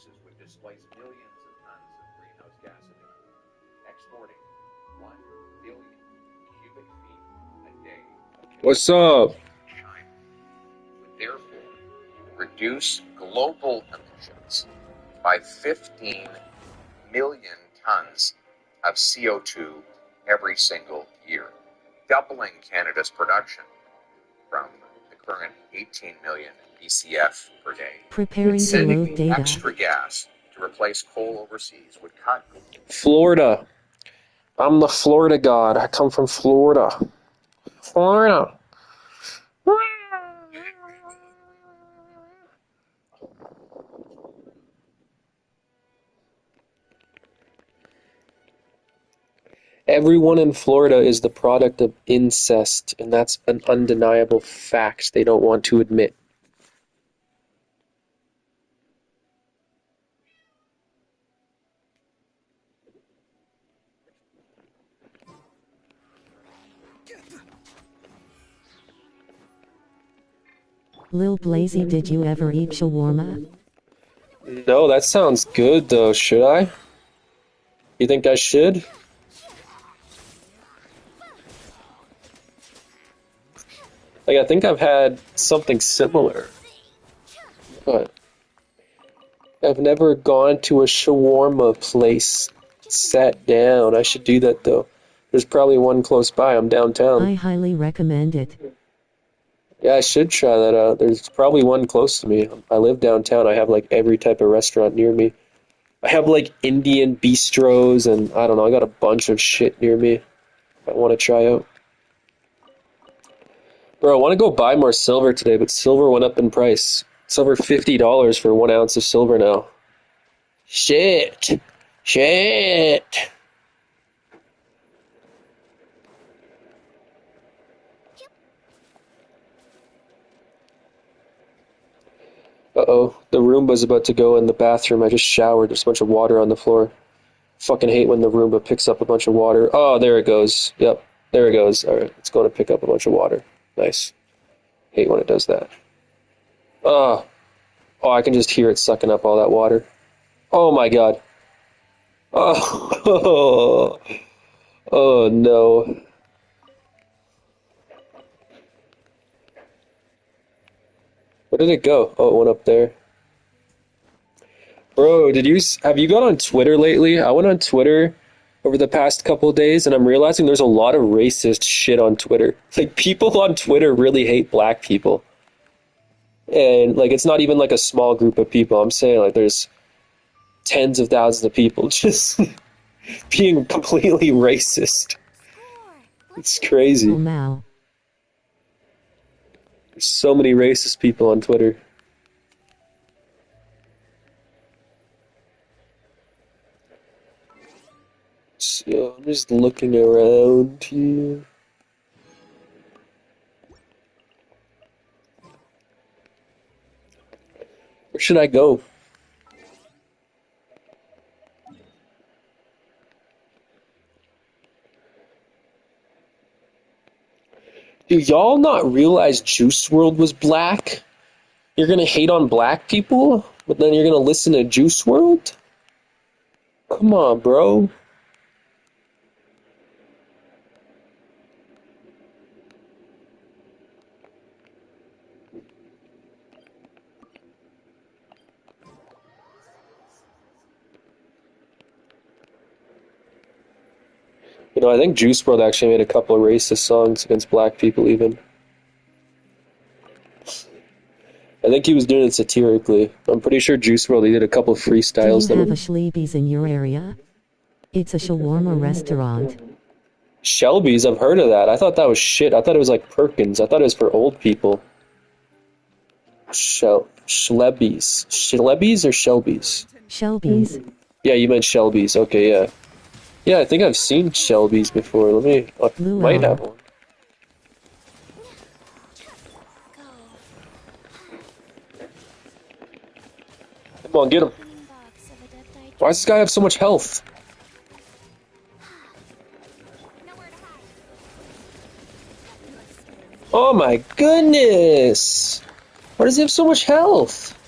prices would displace millions of tons of greenhouse gas emissions, exporting 1 billion cubic feet a day. What's up? China would therefore reduce global emissions by 15 million tons of CO2 every single year, doubling Canada's production from the current 18 million BCF per day. Preparing to Sending load data. extra gas to replace coal overseas would cut. Florida. I'm the Florida god. I come from Florida. Florida. Everyone in Florida is the product of incest, and that's an undeniable fact they don't want to admit. Lil Blazy, did you ever eat shawarma? No, that sounds good though. Should I? You think I should? Like, I think I've had something similar, but I've never gone to a shawarma place, sat down. I should do that though. There's probably one close by. I'm downtown. I highly recommend it. Yeah, I should try that out. There's probably one close to me. I live downtown. I have like every type of restaurant near me. I have like Indian bistros and I don't know, I got a bunch of shit near me I want to try out. Bro, I want to go buy more silver today, but silver went up in price. It's over $50 for 1 ounce of silver now. Shit. Shit. Uh-oh, the Roomba's about to go in the bathroom. I just showered. There's a bunch of water on the floor. Fucking hate when the Roomba picks up a bunch of water. Oh, there it goes. Yep, there it goes. All right, it's going to pick up a bunch of water. Nice. Hate when it does that. Oh, I can just hear it sucking up all that water. Oh my god. Oh, oh no. Where did it go? Oh, it went up there. Bro, have you gone on Twitter lately? I went on Twitter over the past couple of days, and I'm realizing there's a lot of racist shit on Twitter. Like, people on Twitter really hate black people. And, like, it's not even, like, a small group of people. I'm saying, like, there's tens of thousands of people just being completely racist. It's crazy. Oh, Mao. There's so many racist people on Twitter. So I'm just looking around here. Where should I go? Do y'all not realize Juice World was black? You're gonna hate on black people, but then you're gonna listen to Juice World? Come on, bro. You know, I think Juice WRLD actually made a couple of racist songs against black people even. I think he was doing it satirically. I'm pretty sure Juice WRLD, he did a couple of freestyles. Do you have a Schleebies in your area? It's a shawarma restaurant. Shelby's, I've heard of that. I thought that was shit. I thought it was like Perkins. I thought it was for old people. Schlebies. Schlebies or Shelby's? Shelby's. Yeah, you meant Shelby's. Okay, yeah. Yeah, I think I've seen Shelby's before. I might have one. Come on, get him. Why does this guy have so much health? Oh my goodness! Why does he have so much health?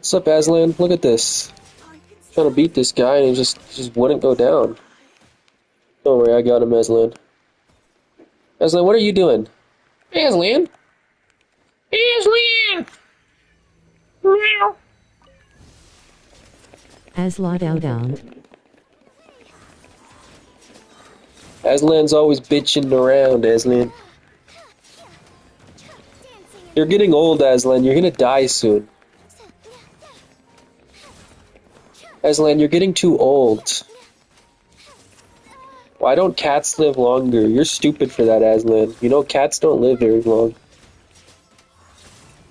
What's up, Aslan? Look at this. Trying to beat this guy and he just wouldn't go down. Don't worry, I got him, Aslan. Aslan, what are you doing? Aslan? Aslan! Meow. Aslan down. Aslan's always bitching around, Aslan. You're getting old, Aslan. You're gonna die soon. Aslan, you're getting too old. Why don't cats live longer? You're stupid for that, Aslan. You know cats don't live very long.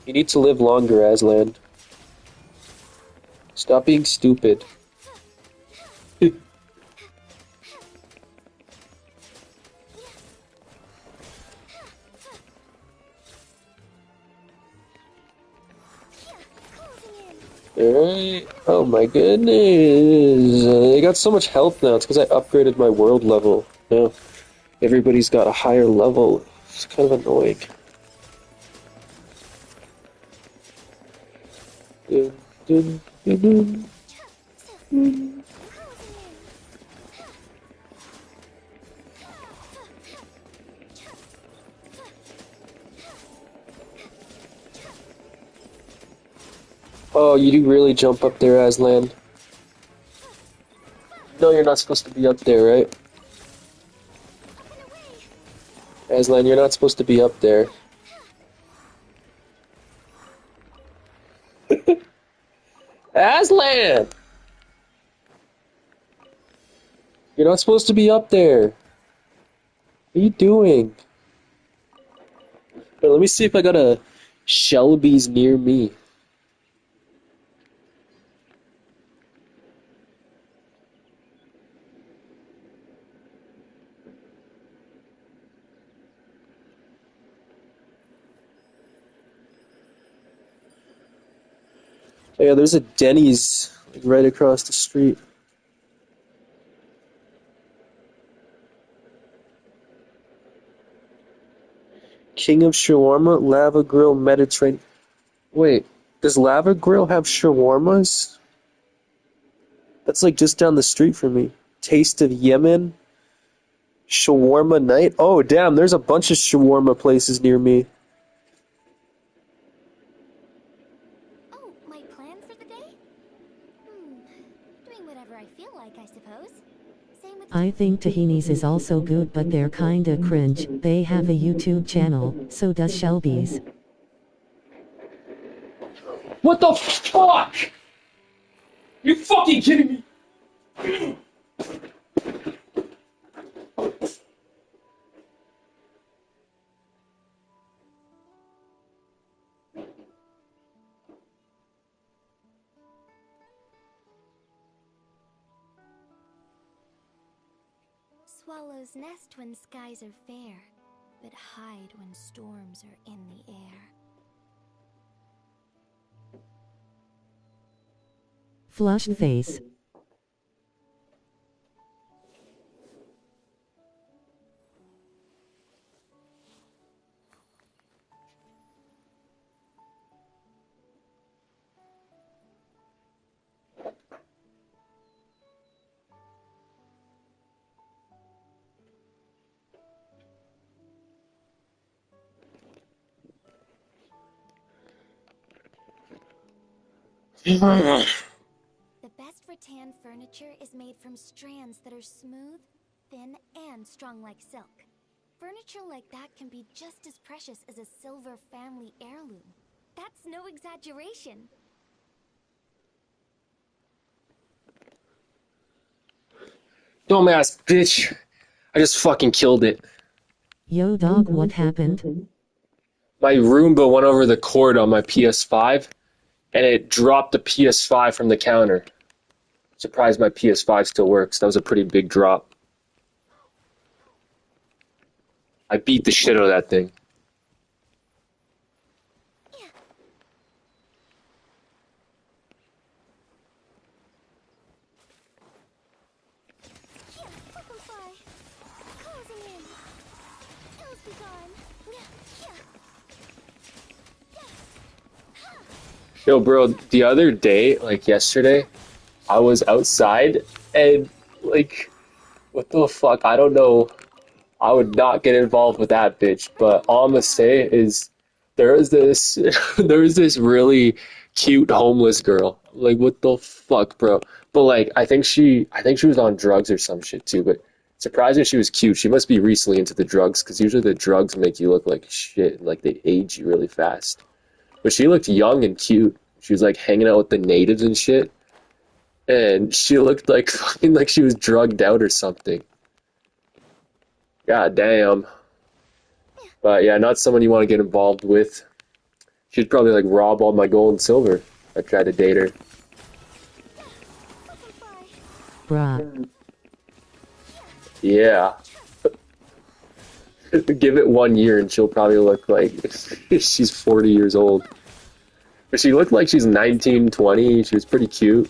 You need to live longer, Aslan. Stop being stupid. Alright. Oh my goodness. I got so much health now. It's because I upgraded my world level. Now, everybody's got a higher level. It's kind of annoying. Dun, dun, dun, dun. Oh, you do really jump up there, Aslan. No, you're not supposed to be up there, right? Aslan, you're not supposed to be up there. Aslan! You're not supposed to be up there. What are you doing? Wait, let me see if I got a Shelby's near me. Oh, yeah, there's a Denny's like, right across the street. King of Shawarma, Lava Grill, Mediterranean. Wait, does Lava Grill have shawarmas? That's like just down the street from me. Taste of Yemen, Shawarma Night. Oh, damn, there's a bunch of shawarma places near me. Oh, my plan for the day? Doing whatever I feel like, I suppose. Same with I think Tahini's is also good, but they're kinda cringe. They have a YouTube channel, so does Shelby's. What the fuck? You fucking kidding me? swallows nest when skies are fair, but hide when storms are in the air. Flushed face. The best rattan furniture is made from strands that are smooth, thin, and strong like silk. Furniture like that can be just as precious as a silver family heirloom. That's no exaggeration. Dumbass bitch. I just fucking killed it. Yo dog, what happened? My Roomba went over the cord on my PS5 and it dropped the PS5 from the counter. Surprised my PS5 still works. That was a pretty big drop. I beat the shit out of that thing. Butterfly, closing in. Ills be gone. Yo, bro, the other day, like yesterday, I was outside and like, what the fuck? I don't know. I would not get involved with that bitch. But all I'm gonna say is there was this there was this really cute homeless girl. Like what the fuck, bro? But like I think she was on drugs or some shit too, but surprising she was cute. She must be recently into the drugs because usually the drugs make you look like shit and like they age you really fast. But she looked young and cute. She was like hanging out with the natives and shit. And she looked like fucking like she was drugged out or something. God damn. But yeah, not someone you want to get involved with. She'd probably like rob all my gold and silver if I tried to date her. Bruh. Yeah. Give it 1 year and she'll probably look like she's 40 years old. But she looked like she's 19, 20. She was pretty cute.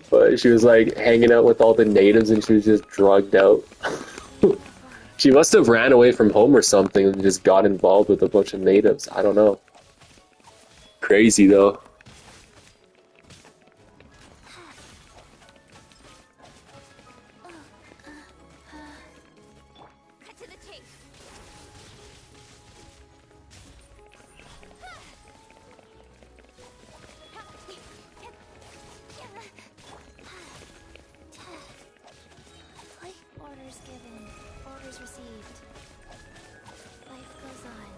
But she was like hanging out with all the natives and she was just drugged out. She must have ran away from home or something and just got involved with a bunch of natives. I don't know. Crazy though. Cut to the chase. Orders given. Orders received. Life goes on.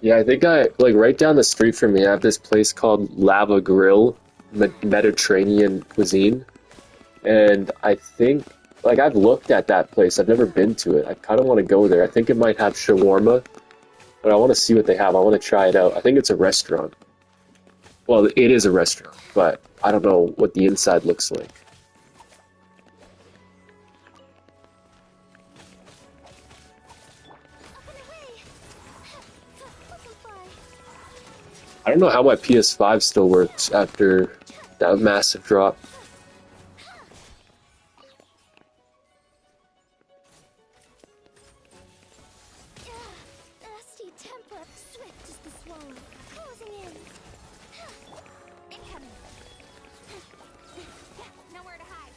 Yeah, I think I like right down the street from me. I have this place called Lava Grill, Mediterranean cuisine, and I think like I've looked at that place. I've never been to it. I kind of want to go there. I think it might have shawarma, but I want to see what they have. I want to try it out. I think it's a restaurant. Well, it is a restaurant, but I don't know what the inside looks like. I don't know how my PS5 still works after that massive drop. Rusty temper. Swift as the swallow. Closing in. Incoming. Nowhere to hide.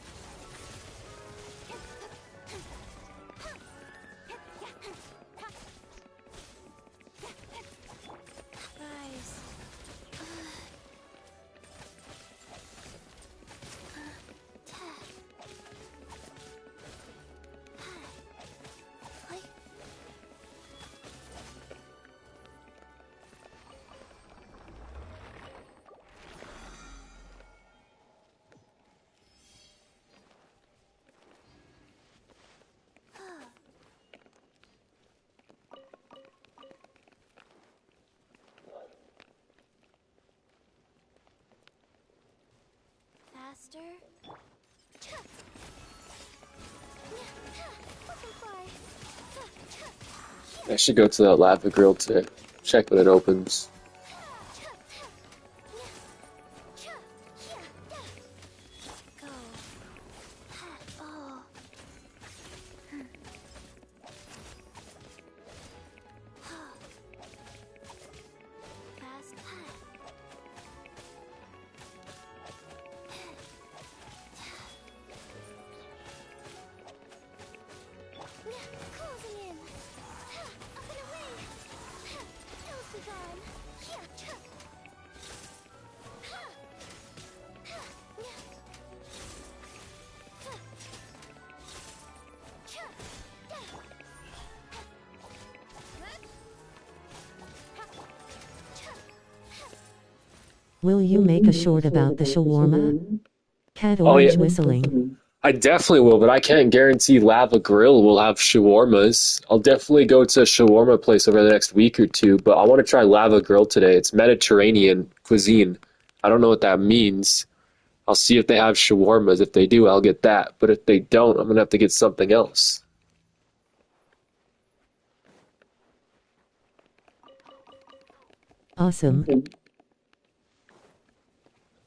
Guys. Faster. I should go to that lava grill to check when it opens. Go. Oh. Fast. Closing in. Up and away. Now's the time. Will you make a short about the shawarma? Cat Oh yeah, orange whistling. I definitely will, but I can't guarantee Lava Grill will have shawarmas. I'll definitely go to a shawarma place over the next week or two, but I want to try Lava Grill today. It's Mediterranean cuisine. I don't know what that means. I'll see if they have shawarmas. If they do, I'll get that. But if they don't, I'm gonna have to get something else. Awesome.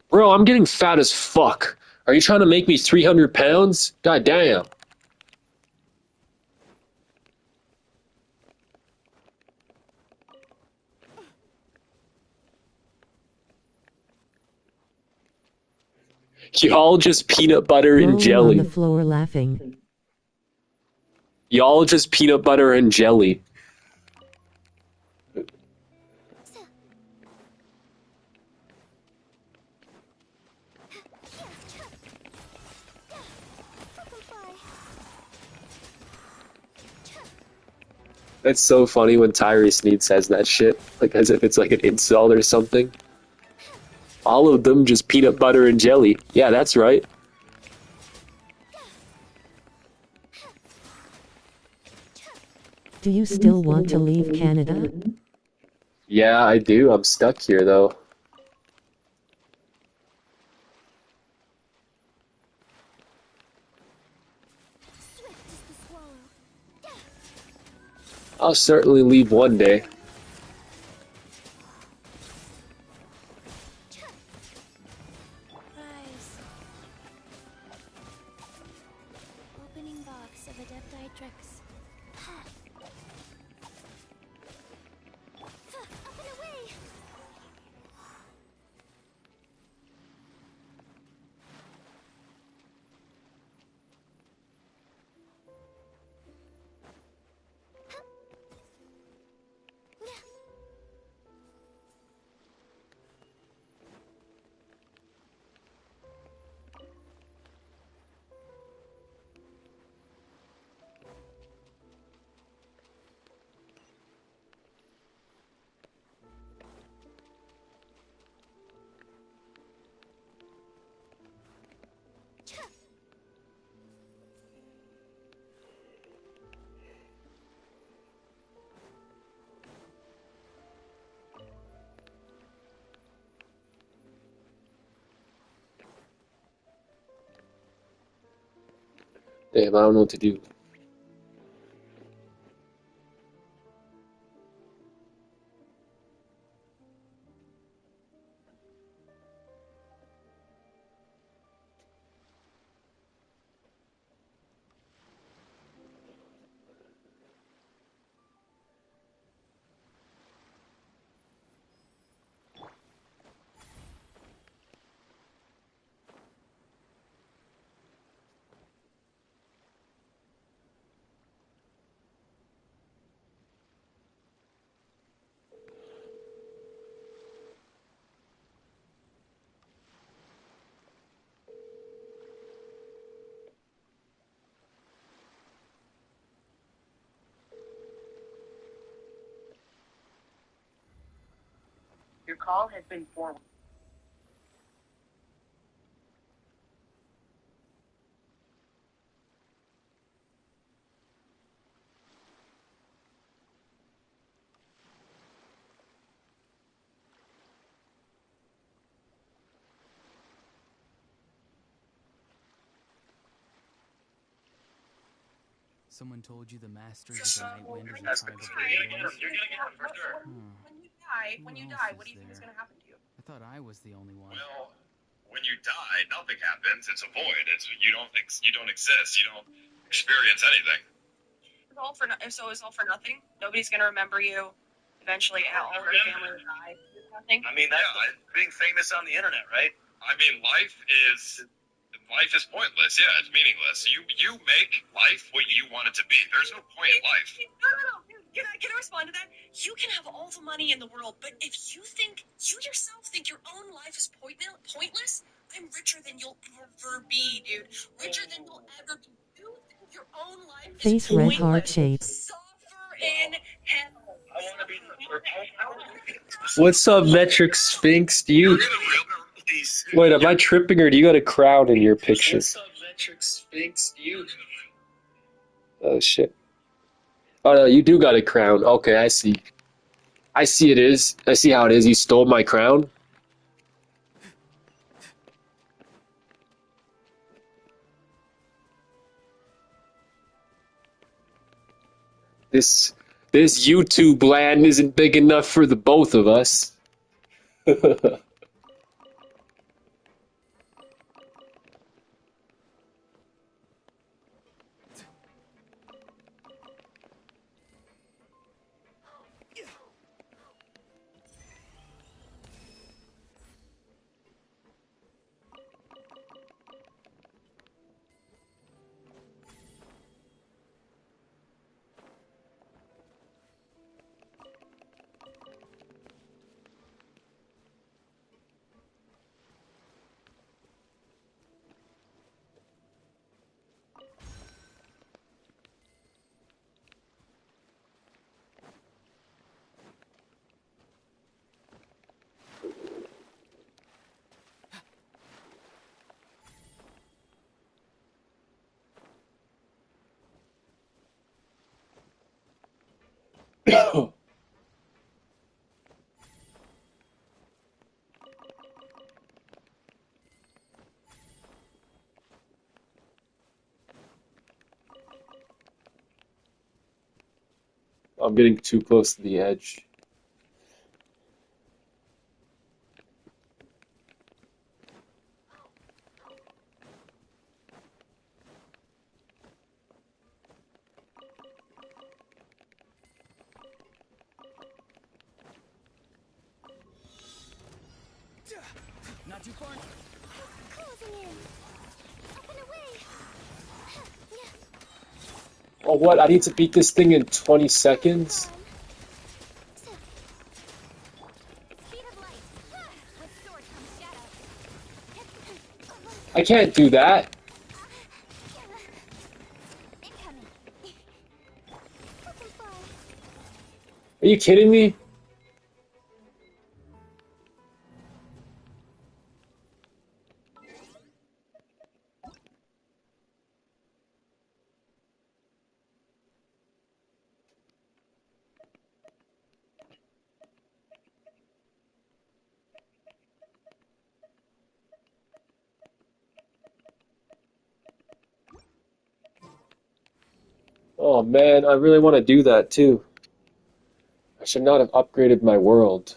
Bro, I'm getting fat as fuck. Are you trying to make me 300 pounds? God damn. Y'all just peanut butter and Rolling on the jelly. floor laughing. Y'all just peanut butter and jelly. That's so funny when Tyree Sneed says that shit, like as if it's like an insult or something. All of them just peanut butter and jelly. Yeah, that's right. Do you still want to leave Canada? Yeah, I do. I'm stuck here though. Swift as the swallow. I'll certainly leave one day. Rise. Opening box of Adeptitrix. Up and away! Damn, I don't know what to do. Your call has been forwarded. Someone told you the Masters of the Night Wind is a tribe of weirdos? You're gonna get him for sure. When you die, what do you think is gonna happen to you? I thought I was the only one. Well, when you die, nothing happens. It's a void. You don't exist. You don't experience anything. It's all for nothing. Nobody's gonna remember you. Eventually, all of your family will die. Nothing. I mean, that's being famous on the internet, right? I mean, life is pointless. Yeah, it's meaningless. You make life what you want it to be. There's no point in life. No. Can I respond to that? You can have all the money in the world, but if you yourself think your own life is pointless, I'm richer than you'll ever be, dude. Richer than you'll ever be. You think your own life is Face red pointless. heart shape. Suffer in hell. I want to be. What's up, Metric Sphinx? Do you... You're gonna these. Wait, am I tripping or do you got a crown in your picture? What's up, Metric Sphinx? You. Oh, shit. Oh, no, you do got a crown. Okay, I see. I see I see how it is. You stole my crown? This YouTube land isn't big enough for the both of us. I'm getting too close to the edge. Not too far. Closing in. Up and away. Oh, what? I need to beat this thing in 20 seconds? Speed of light. With sword comes shadow. I can't do that. Incoming. Open fire. Are you kidding me? Oh man, I really want to do that too. I should not have upgraded my world.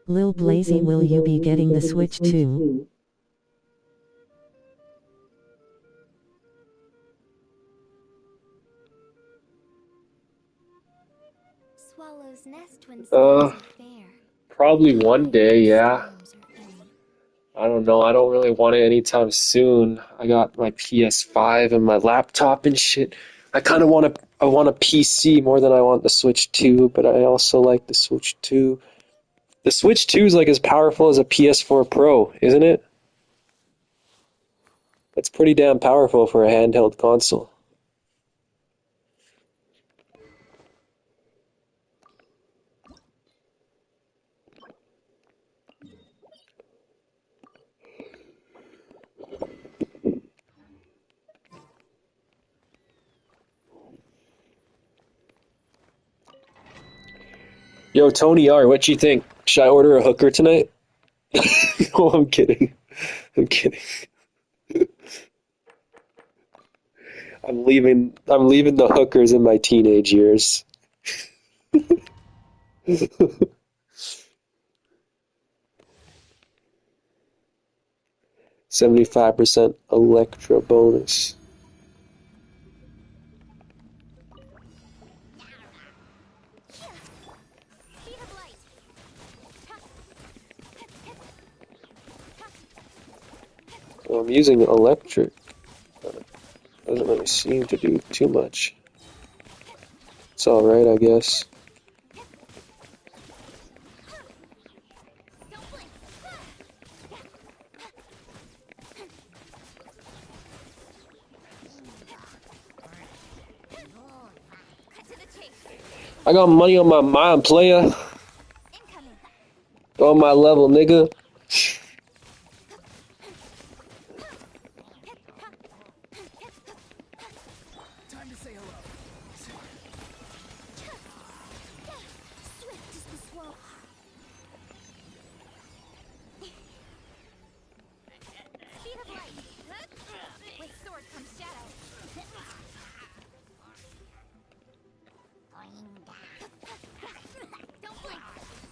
Lil Blazy, will you be getting the Switch too? Swallow's nest when Uh, skies are fair. Probably one day, yeah. Storms are in. I don't know. I don't really want it anytime soon. I got my PS5 and my laptop and shit. I want a PC more than I want the Switch 2, but I also like the Switch 2. The Switch 2 is like as powerful as a PS4 Pro, isn't it? It's pretty damn powerful for a handheld console. Yo, Tony R, what you think? Should I order a hooker tonight? Oh, I'm kidding. I'm kidding. I'm leaving the hookers in my teenage years. 75% Electra bonus. Speed of light. Well, I'm using electric. Doesn't really seem to do too much. It's alright, I guess. Don't blink. Cut to the chase. I got money on my mind, player. Incoming. On my level, nigga. Time to say hello. Swift is the swamp. Speed of light. With sword comes shadow. Don't blink.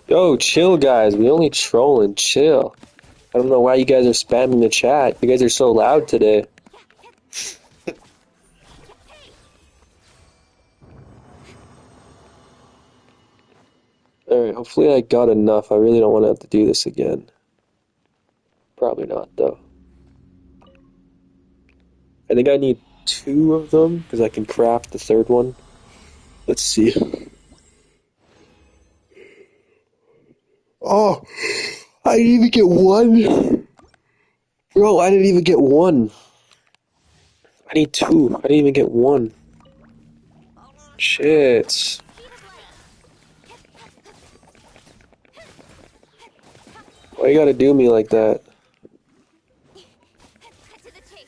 Yo, chill, guys. We only trolling. Chill. I don't know why you guys are spamming the chat. You guys are so loud today. Alright, hopefully I got enough. I really don't want to have to do this again. Probably not, though. I think I need 2 of them, because I can craft the third one. Let's see. Oh, I didn't even get one. Bro, I didn't even get one. I need two. I didn't even get one. Shit. Why you gotta do me like that? Cut to the chase.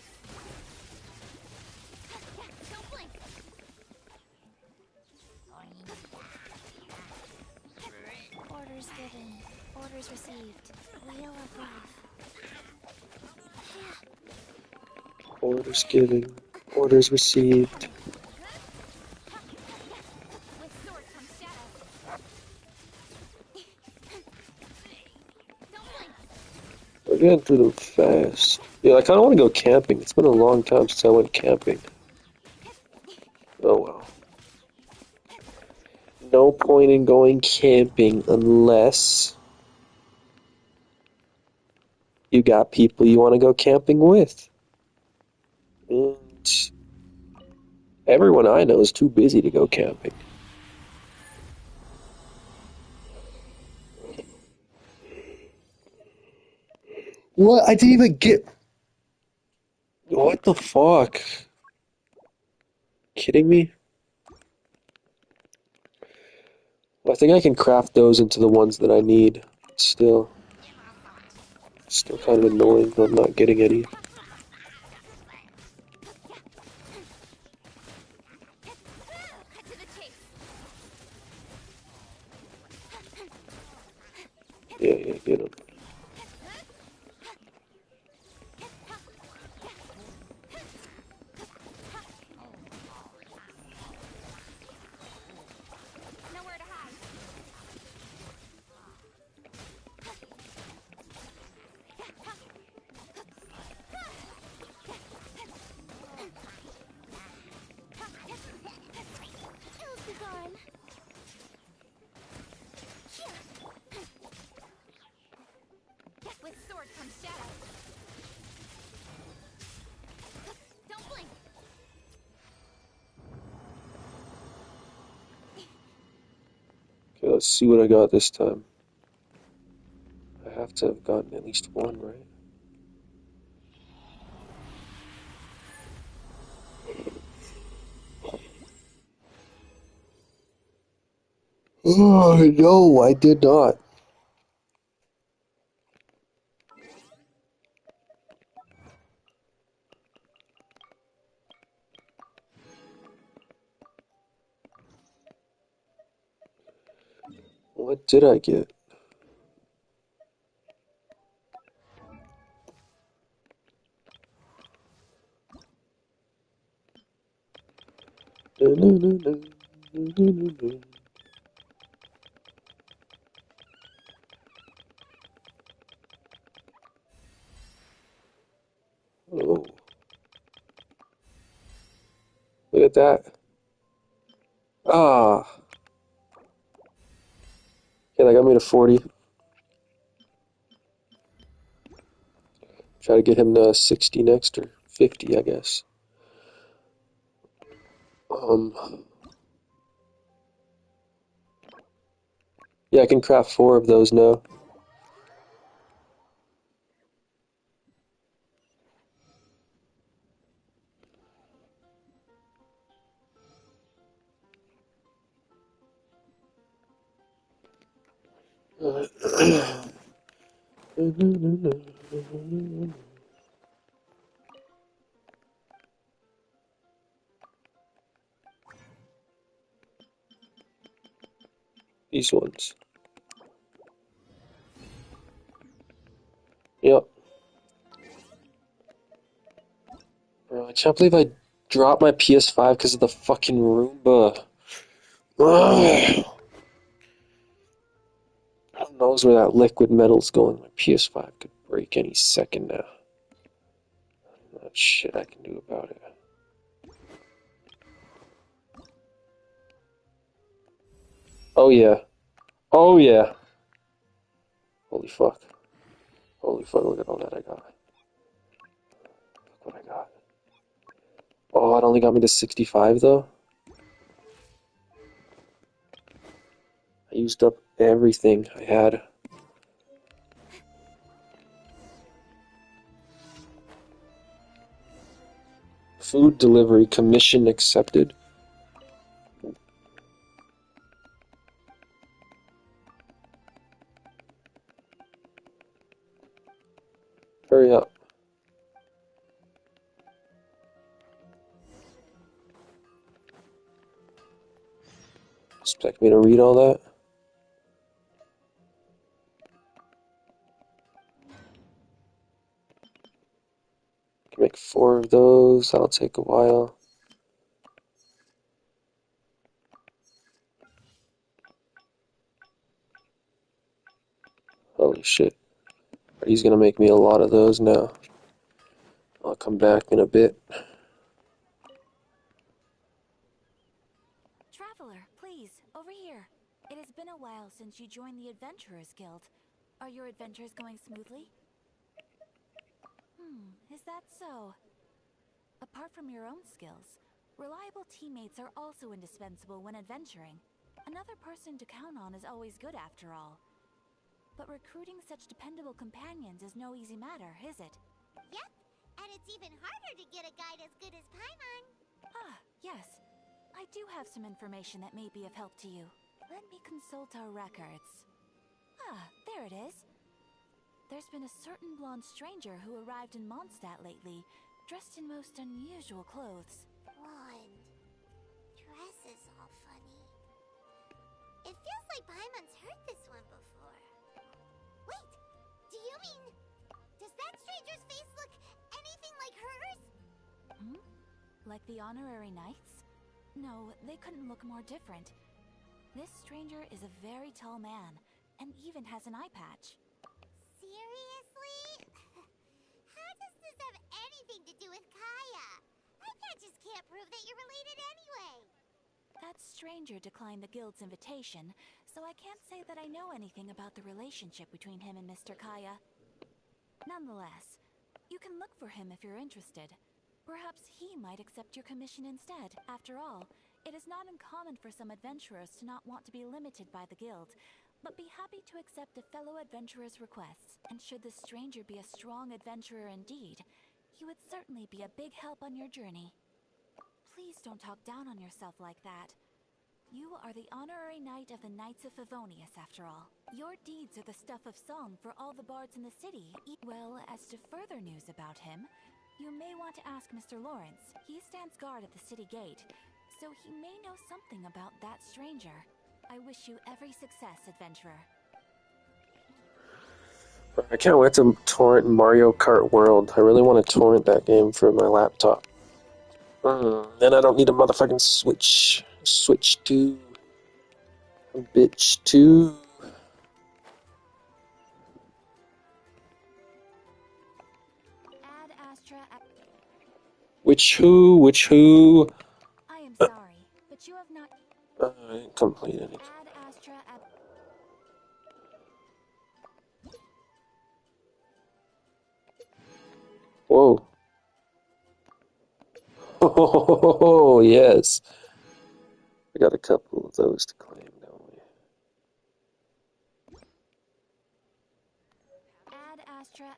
Don't blink. Orders given. Orders received. Wheel of life. Orders given. Orders received. With sword comes shadow. Don't blink. We're getting through them fast. Yeah, I kinda wanna go camping. It's been a long time since I went camping. Oh well. No point in going camping unless you got people you want to go camping with. And everyone I know is too busy to go camping. What? I didn't even get... What the fuck? Kidding me? Well, I think I can craft those into the ones that I need. Still kind of annoying that I'm not getting any. Cut to the chase. Yeah, get them. Nowhere to hide. Ills be gone. With sword comes shadow. Don't blink. Okay, let's see what I got this time. I have to have gotten at least one, right? Oh, no, I did not. What did I get? Oh, look at that. Ah, yeah, that got me to 40. Try to get him to 60 next, or 50, I guess. Yeah, I can craft 4 of those now. These ones. Yep. Bro, I can't believe I dropped my PS5 because of the fucking Roomba. Ugh. Who knows where that liquid metal's going? My PS5 could break any second now. Not shit I can do about it. Oh yeah. Oh yeah. Holy fuck. Holy fuck, look at all that I got. Look what I got. Oh, it only got me to 65 though. I used up everything I had. Food delivery commission accepted. Hurry up. Expect me to read all that? Can make 4 of those. That'll take a while. Holy shit. He's gonna make me a lot of those now. I'll come back in a bit. Traveler, please, over here. It has been a while since you joined the Adventurers Guild. Are your adventures going smoothly? Is that so? Apart from your own skills, reliable teammates are also indispensable when adventuring. Another person to count on is always good after all. But recruiting such dependable companions is no easy matter, is it? Yep, and it's even harder to get a guide as good as Paimon. Ah, yes. I do have some information that may be of help to you. Let me consult our records. Ah, there it is. There's been a certain blonde stranger who arrived in Mondstadt lately, dressed in most unusual clothes. Blonde. Dress is all funny. It feels like Paimon's heard this one before. Wait, do you mean... Does that stranger's face look anything like hers? Like the honorary knights? No, they couldn't look more different. This stranger is a very tall man, and even has an eye patch. Seriously? How does this have anything to do with Kaya? Eye patches can't prove that you're related anyway. That stranger declined the guild's invitation, so I can't say that I know anything about the relationship between him and Mr. Kaya. Nonetheless, you can look for him if you're interested. Perhaps he might accept your commission instead. After all, it is not uncommon for some adventurers to not want to be limited by the guild, but be happy to accept a fellow adventurer's requests. And should this stranger be a strong adventurer indeed, he would certainly be a big help on your journey. Please don't talk down on yourself like that. You are the honorary knight of the Knights of Favonius, after all. Your deeds are the stuff of song for all the bards in the city. Well, as to further news about him, you may want to ask Mr. Lawrence. He stands guard at the city gate, so he may know something about that stranger. I wish you every success, adventurer. I can't wait to torrent Mario Kart World. I really want to torrent that game for my laptop. Then I don't need a motherfucking Switch. Switch 2. Bitch 2. Ad Astra. Which who? I am sorry, but you have not. I didn't complete anything. Ad Astra. Whoa. Oh, yes. I got a couple of those to claim, don't we? Ad Astra.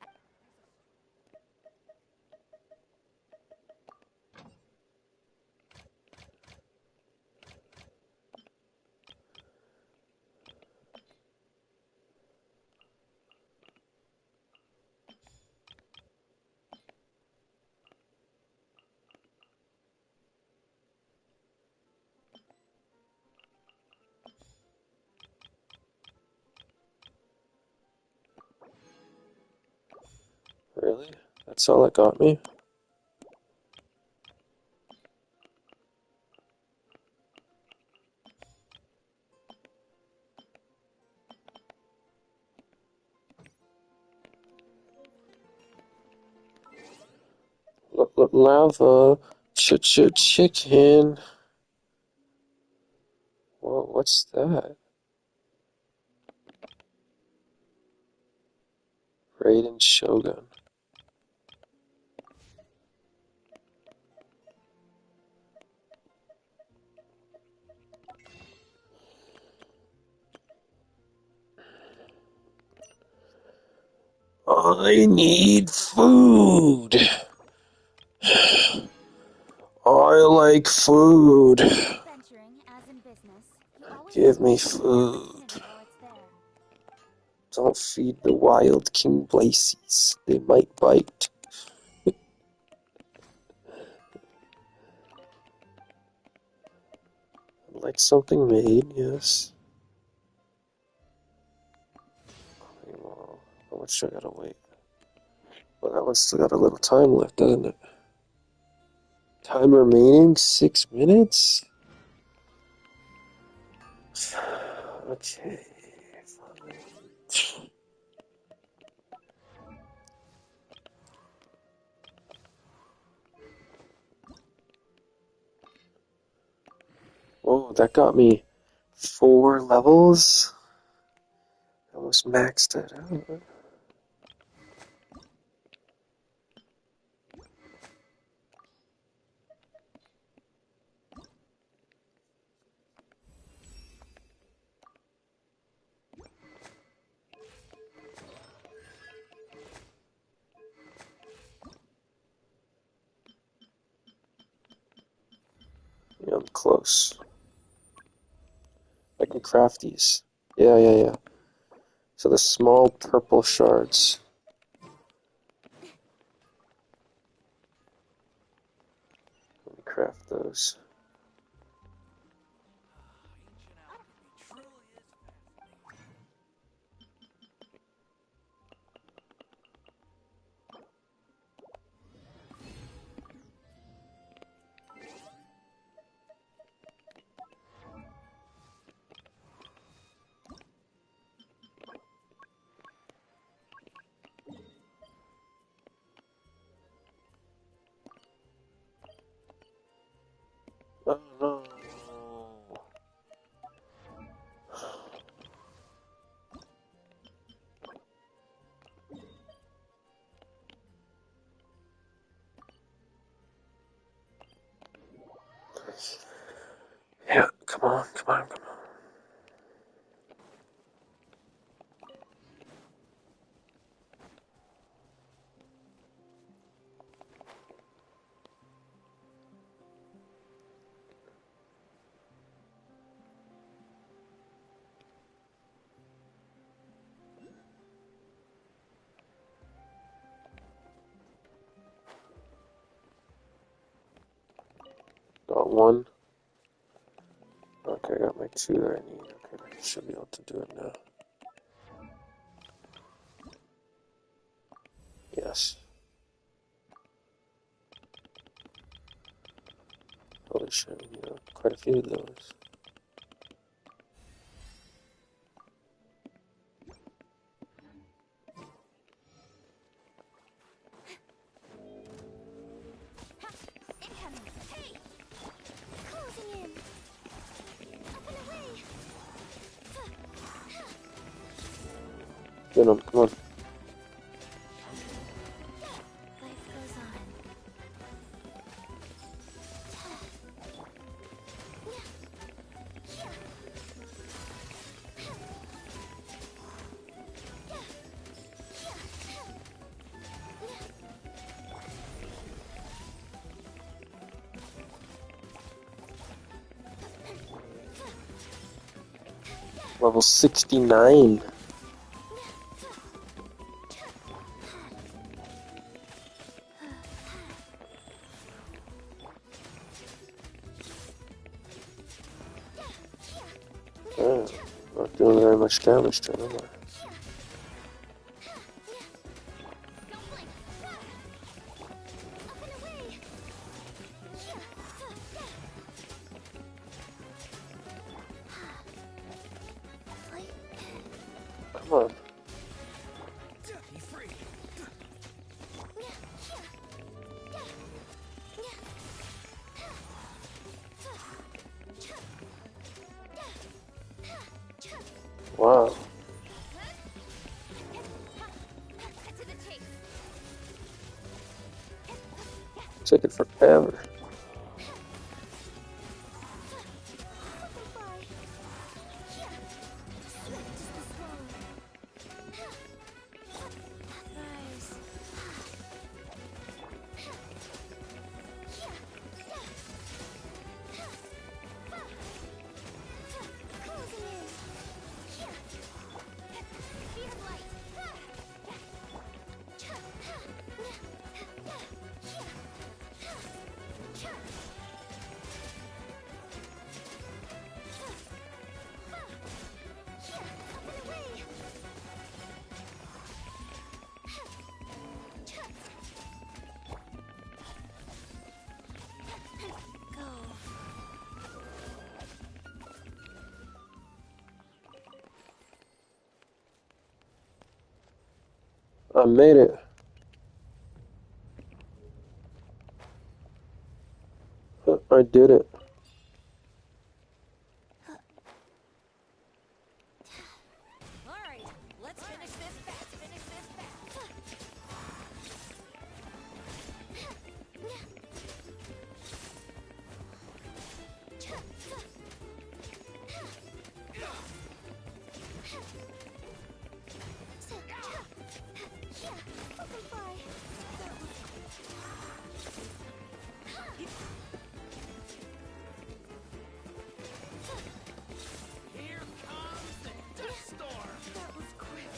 Really? That's all it got me? Lava. Chicken. Whoa, what's that? Raiden Shogun. I need food. like food. Venturing, as in business, you always Give me have to take the food. opportunity while it's there. Don't feed the wild king Blacies. They might bite. I'd like something made, yes. Well, how much I gotta wait? Well, that one's still got a little time left, doesn't it? Time remaining 6 minutes? Okay. Fine. Whoa, that got me 4 levels. Almost maxed it out. Yeah, I'm close. I can craft these. Yeah. So the small purple shards. Let me craft those. Oh no. Yeah, come on. Got 1. Okay, I got my 2 that I need. Okay, I should be able to do it now. Yes. Holy shit, quite a few of those. Incoming! Hey! Closing in! Up and away! Venom, come on. Life goes on. Level 69. Not doing very much damage to him, am I? Come on. Wow. Took it forever. I made it. I did it. Alright, let's finish this fast. Here comes the dust storm. That was quick.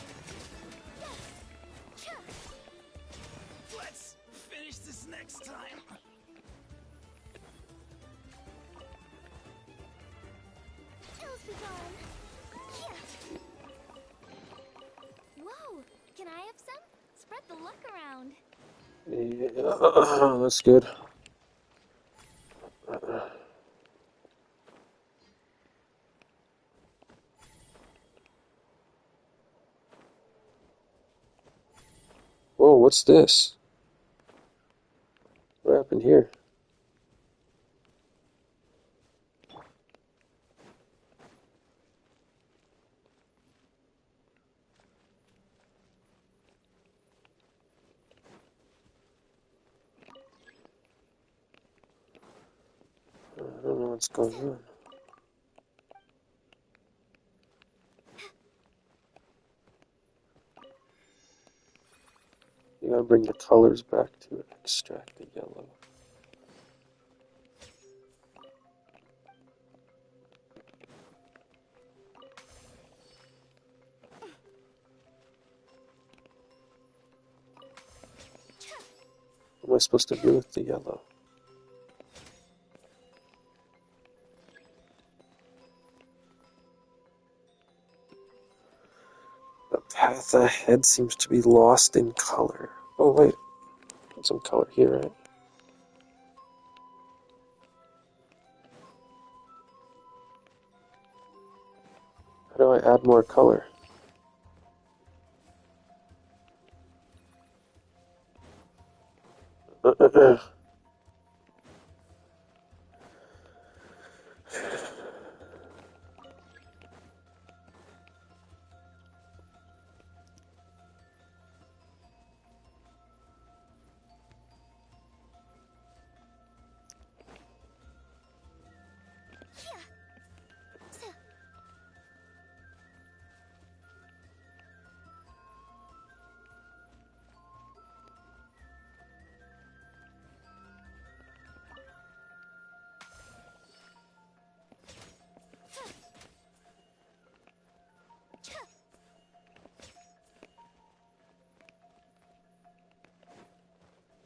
Let's finish this next time. Ills be gone. Whoa! Can I have some? Spread the luck around. Yeah, that's good. Whoa, what's this? What happened here? I don't know what's going on. You gotta bring the colors back to it. Extract the yellow. What am I supposed to do with the yellow? The path ahead seems to be lost in color. Oh wait, got some color here, right? How do I add more color?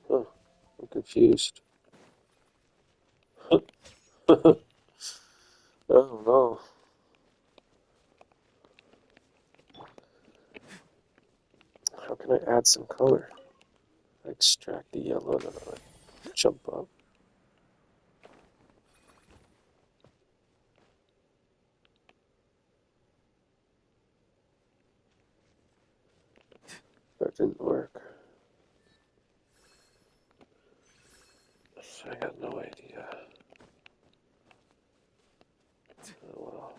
Huh, I'm confused. Oh no. How can I add some color? I extract the yellow, then I jump up. That didn't work. I got no idea. Oh well.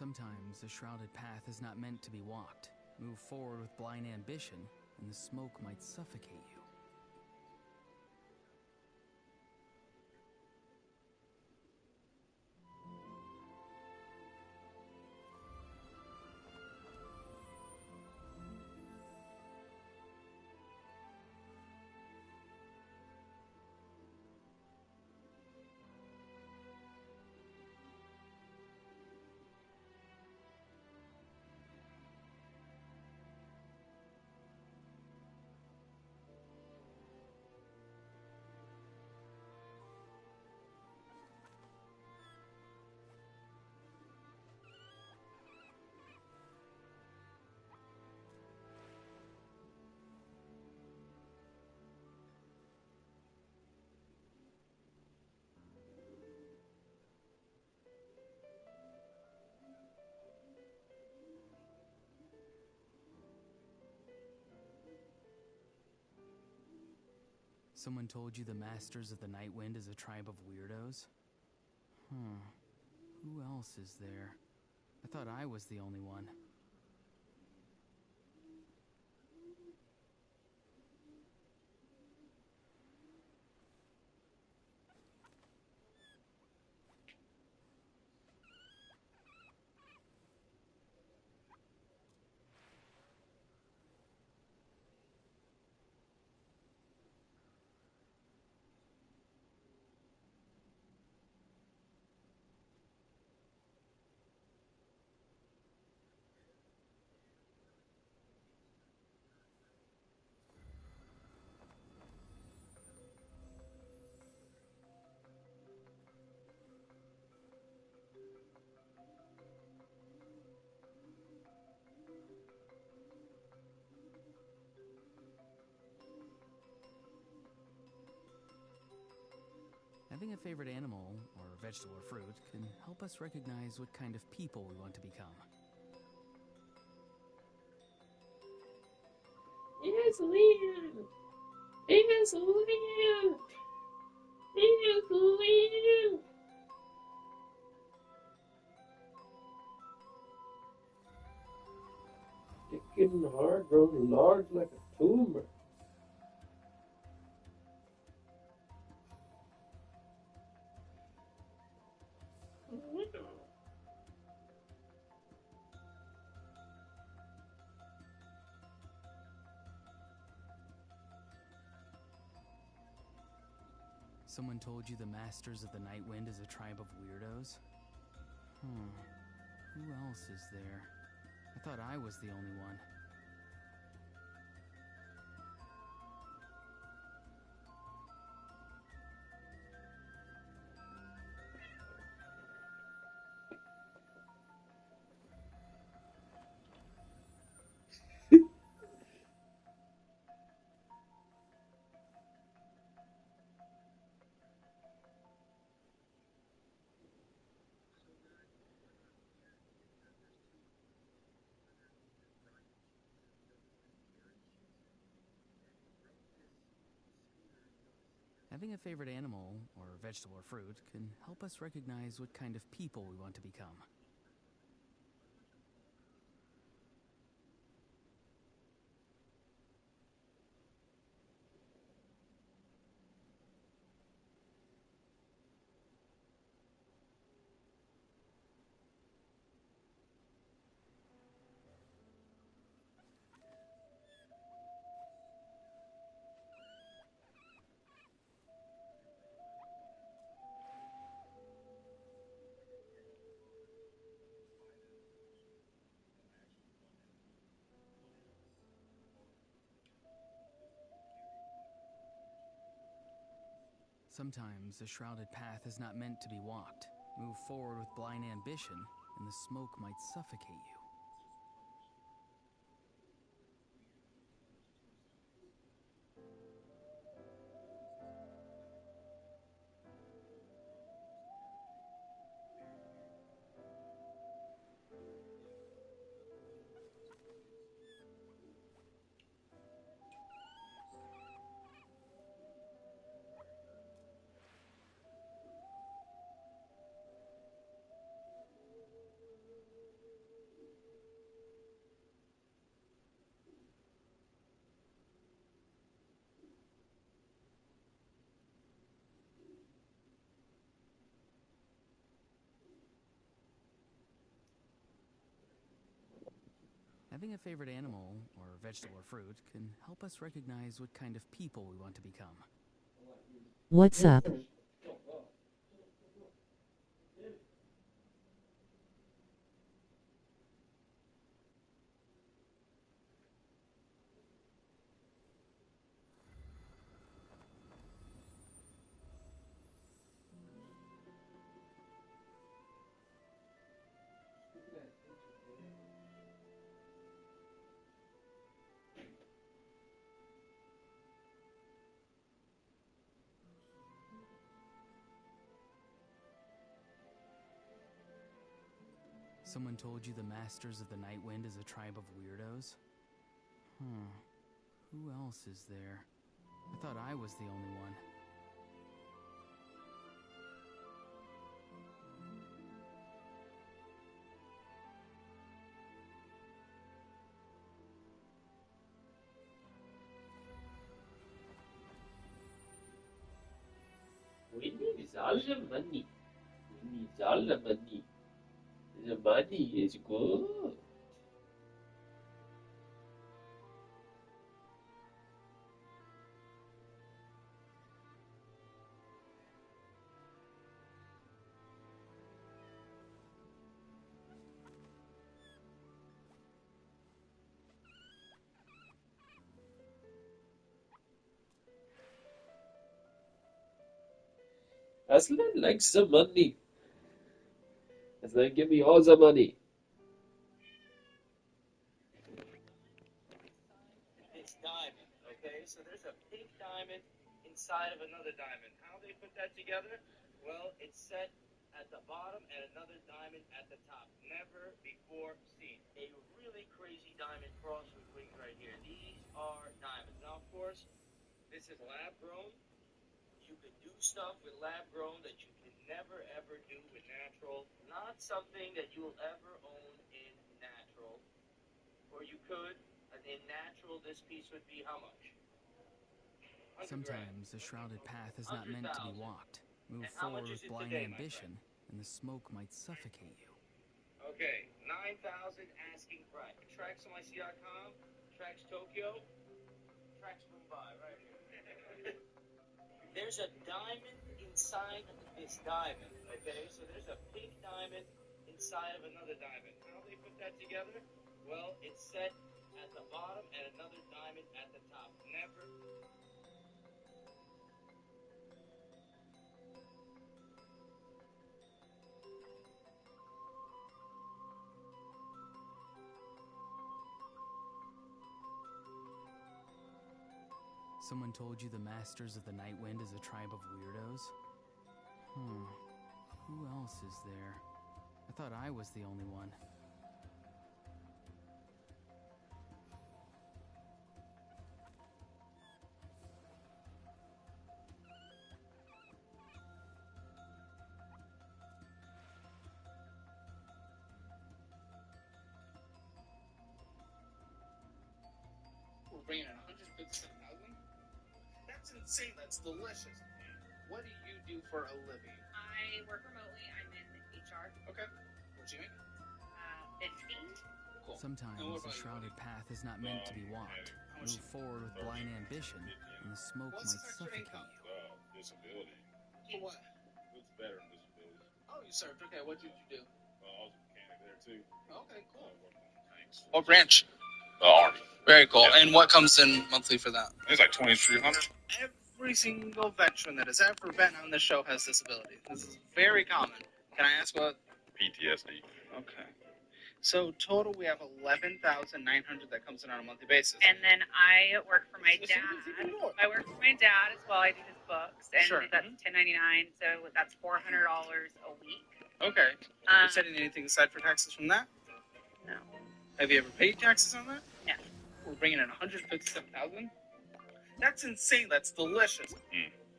Sometimes a shrouded path is not meant to be walked. Move forward with blind ambition, and the smoke might suffocate you. Someone told you the Masters of the Night Wind is a tribe of weirdos? Who else is there? I thought I was the only one. Having a favorite animal, or vegetable or fruit, can help us recognize what kind of people we want to become. Yes, Liam! Yes, Liam! Yes, Liam! It's getting hard, growing large like a tumor. Someone told you the Masters of the Night Wind is a tribe of weirdos? Who else is there? I thought I was the only one. Having a favorite animal, or vegetable or fruit, can help us recognize what kind of people we want to become. Sometimes a shrouded path is not meant to be walked. Move forward with blind ambition, and the smoke might suffocate you. Having a favorite animal, or vegetable or fruit, can help us recognize what kind of people we want to become. What's up? Someone told you the Masters of the Night Wind is a tribe of weirdos? Who else is there? I thought I was the only one. We need all the money. We need all the money. The money is good. Aslan likes the money. Aslan, give me all the money. It's diamond, okay? So there's a pink diamond inside of another diamond. How they put that together? Well, it's set at the bottom and another diamond at the top. Never before seen. A really crazy diamond cross with wings right here. These are diamonds. Now, of course, this is lab grown. You can do stuff with lab grown that you can never ever do with natural. Not something that you will ever own in natural. Or you could. In natural, this piece would be how much? Sometimes a shrouded path is not meant to be walked. Move forward with blind ambition, and the smoke might suffocate you. Okay, 9,000 asking price. Tracks on yaaay.com, Tracks Tokyo, Tracks Mumbai, right here. There's a diamond inside this diamond, okay? So there's a pink diamond inside of another diamond. How they put that together? Well, it's set at the bottom and another diamond at the top. Never. Someone told you the Masters of the Night Wind is a tribe of weirdos? Who else is there? I thought I was the only one. We're bringing in 157,000? That's insane. That's delicious. What do you do for a living? I work remotely. I'm in HR. Okay. What'd you make? 15. Cool. Sometimes a shrouded path is not meant to be walked. Move forward with blind ambition, and the smoke might suffocate you. Disability. For what? What's better than disability? Oh, you served. Okay, what did you do? I was a mechanic there too. Okay, cool. I worked on tanks. What branch? The Army. Very cool. Yeah. And what comes in monthly for that? It's like 2,300. Every single veteran that has ever been on this show has disability. This is very common. Can I ask what? PTSD. Okay. So total, we have 11,900 that comes in on a monthly basis. And then I work for my dad. I work for my dad as well. I do his books, and Sure. that's 1099. So that's $400 a week. Okay. Are you setting anything aside for taxes from that? No. Have you ever paid taxes on that? No. We're bringing in 157,000. That's insane. That's delicious.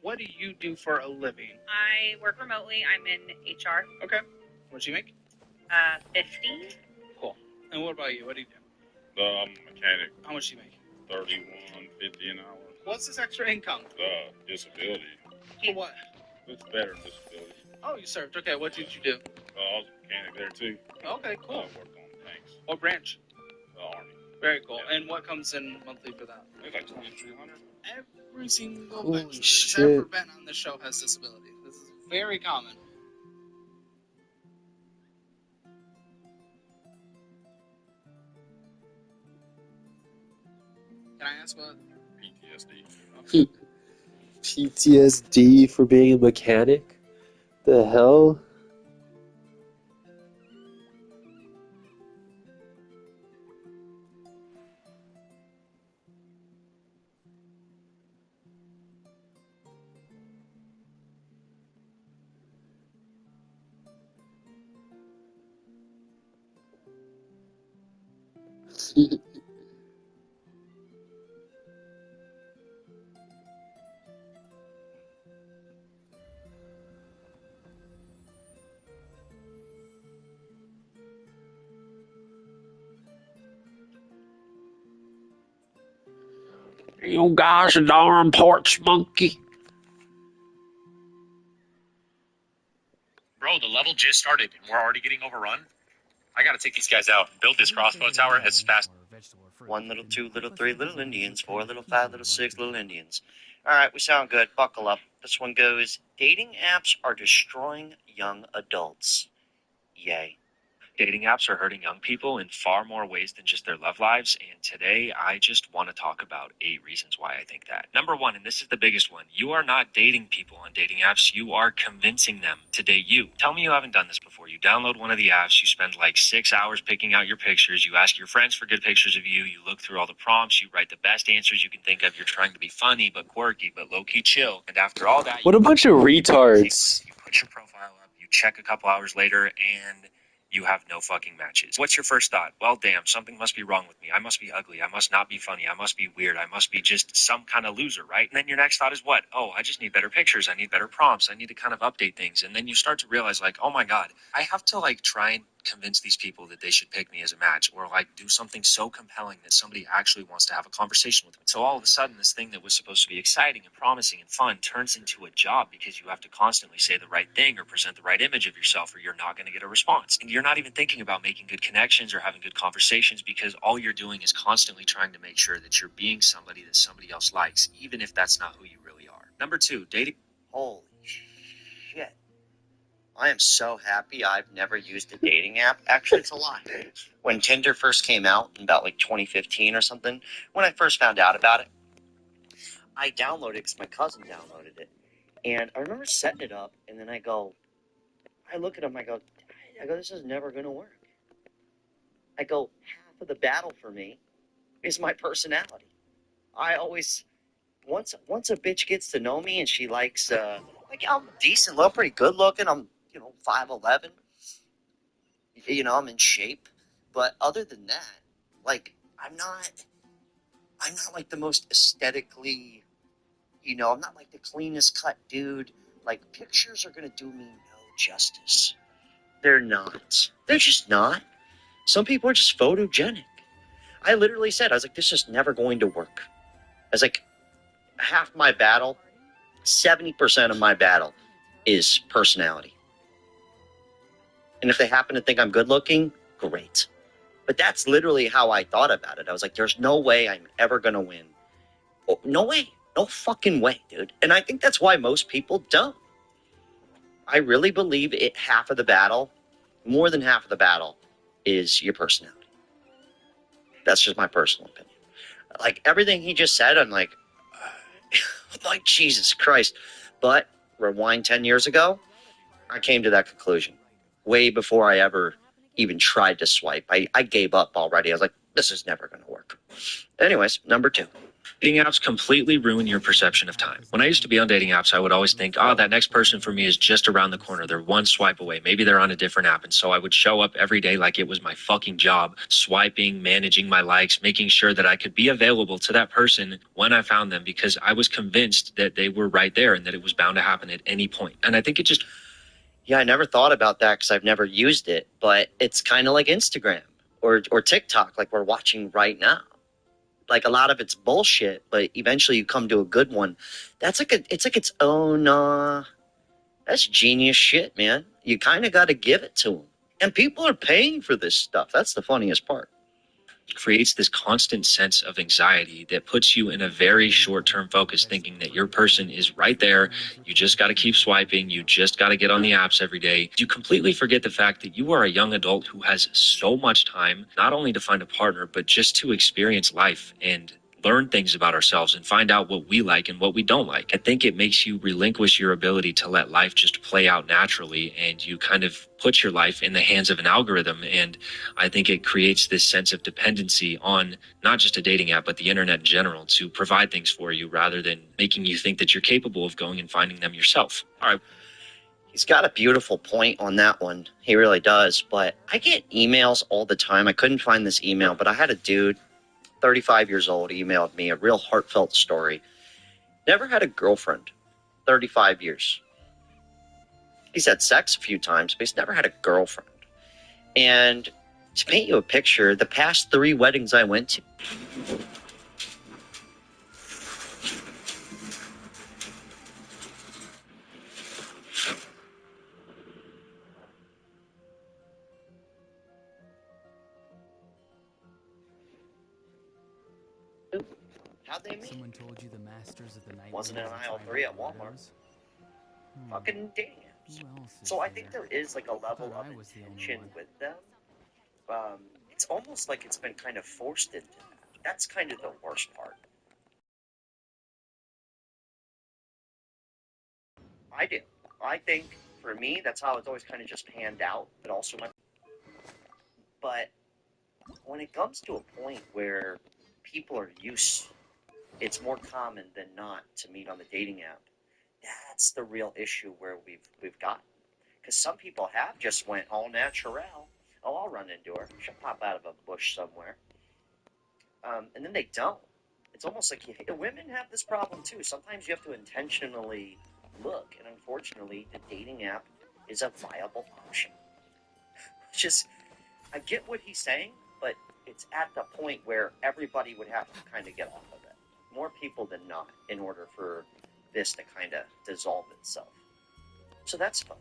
What do you do for a living? I work remotely. I'm in HR. Okay. What'd you make? 50. Cool. And what about you? What do you do? I'm a mechanic. How much do you make? $31.50 an hour. What's this extra income? Disability. For what? What's better than disability? Oh, you served. Okay, what did you do? I was a mechanic there too. Okay, I cool. worked on tanks. What branch? The Army. Very cool. And what comes in monthly for that? Like 2,300. Every single Holy person shit. that's ever been on the show has disability. This is very common. Can I ask what? PTSD. PTSD for being a mechanic? The hell? You guys a darn porch monkey. Bro, the level just started and we're already getting overrun. I gotta take these guys out and build this crossbow tower as fast. 1 little, 2 little, 3 little Indians, 4 little, 5 little, 6 little Indians. All right, we sound good. Buckle up. This one goes, dating apps are destroying young adults. Yay. Dating apps are hurting young people in far more ways than just their love lives, and today I just want to talk about 8 reasons why I think that. Number 1, and this is the biggest one, you are not dating people on dating apps, you are convincing them to date you. Tell me you haven't done this before. You download one of the apps, you spend like 6 hours picking out your pictures, you ask your friends for good pictures of you, you look through all the prompts, you write the best answers you can think of, you're trying to be funny but quirky but low-key chill, and after all that... What a bunch of retards. You put your profile up, you check a couple hours later, and... you have no fucking matches. What's your first thought? Well, damn, something must be wrong with me. I must be ugly. I must not be funny. I must be weird. I must be just some kind of loser, right? And then your next thought is what? Oh, I just need better pictures. I need better prompts. I need to kind of update things. And then you start to realize like, oh my God, I have to like try and convince these people that they should pick me as a match or like do something so compelling that somebody actually wants to have a conversation with me. So all of a sudden, this thing that was supposed to be exciting and promising and fun turns into a job because you have to constantly say the right thing or present the right image of yourself or you're not going to get a response. And you're not even thinking about making good connections or having good conversations because all you're doing is constantly trying to make sure that you're being somebody that somebody else likes, even if that's not who you really are. Number 2, dating. Holy shit. I am so happy I've never used a dating app. Actually, it's a lie. When Tinder first came out in about like 2015 or something, when I first found out about it, I downloaded it because my cousin downloaded it. And I remember setting it up, and then I look at him, I go, this is never going to work. I go, half of the battle for me is my personality. I always, once a bitch gets to know me and she likes, like I'm decent, look, pretty good looking. I'm, 5'11". I'm in shape. But other than that, like, I'm not like the most aesthetically, I'm not like the cleanest cut dude. Like, pictures are going to do me no justice. They're not. They're just not. Some people are just photogenic. I literally said, I was like, this is never going to work. I was like, half my battle, 70% of my battle is personality. And if they happen to think I'm good looking, great. But that's literally how I thought about it. I was like, there's no way I'm ever going to win. Oh, no way. No fucking way, dude. And I think that's why most people don't. I really believe half of the battle, more than half of the battle, is your personality. That's just my personal opinion. Like, everything he just said, I'm like, like, Jesus Christ. But rewind 10 years ago, I came to that conclusion. Way before I ever even tried to swipe. I gave up already. I was like, this is never going to work. Anyways, number 2. Dating apps completely ruin your perception of time. When I used to be on dating apps, I would always think, oh, that next person for me is just around the corner. They're one swipe away. Maybe they're on a different app. And so I would show up every day like it was my fucking job, swiping, managing my likes, making sure that I could be available to that person when I found them because I was convinced that they were right there and that it was bound to happen at any point. And I think it just... Yeah, I never thought about that because I've never used it, but it's kind of like Instagram or TikTok, like we're watching right now. Like, a lot of it's bullshit, but eventually you come to a good one. It's like its own, that's genius shit, man. You kind of got to give it to them. And people are paying for this stuff. That's the funniest part. creates this constant sense of anxiety that puts you in a very short-term focus, thinking that your person is right there. You just got to keep swiping. You just got to get on the apps every day. You completely forget the fact that you are a young adult who has so much time, not only to find a partner, but just to experience life and learn things about ourselves and find out what we like and what we don't like. I think it makes you relinquish your ability to let life just play out naturally, and you kind of put your life in the hands of an algorithm. And I think it creates this sense of dependency on not just a dating app, but the internet in general to provide things for you rather than making you think that you're capable of going and finding them yourself. All right. He's got a beautiful point on that one. He really does. But I get emails all the time. I couldn't find this email, but I had a dude, 35 years old, emailed me a real heartfelt story. Never had a girlfriend, 35 years. He's had sex a few times, but he's never had a girlfriend. And to paint you a picture, the past 3 weddings I went to, how'd they meet? Someone told you the masters of the night Wasn't in rooms are aisle trying 3 to at get Walmart. widows? Fucking dating apps. Who else is So I there? think there is like a level thought of I was the only intention one. with them. It's almost like it's been kind of forced into that. That's kind of the worst part. I do. I think for me, that's how it's always kind of just panned out, but also but when it comes to a point where people are used, it's more common than not to meet on the dating app. That's the real issue where we've gotten. Because some people have just went all natural. Oh, I'll run into her. She'll pop out of a bush somewhere. And then they don't. It's almost like women have this problem too. Sometimes you have to intentionally look, and unfortunately, the dating app is a viable option. Just, I get what he's saying, but it's at the point where everybody would have to kind of get off of it. More people than not, in order for this to kind of dissolve itself. So that's fun.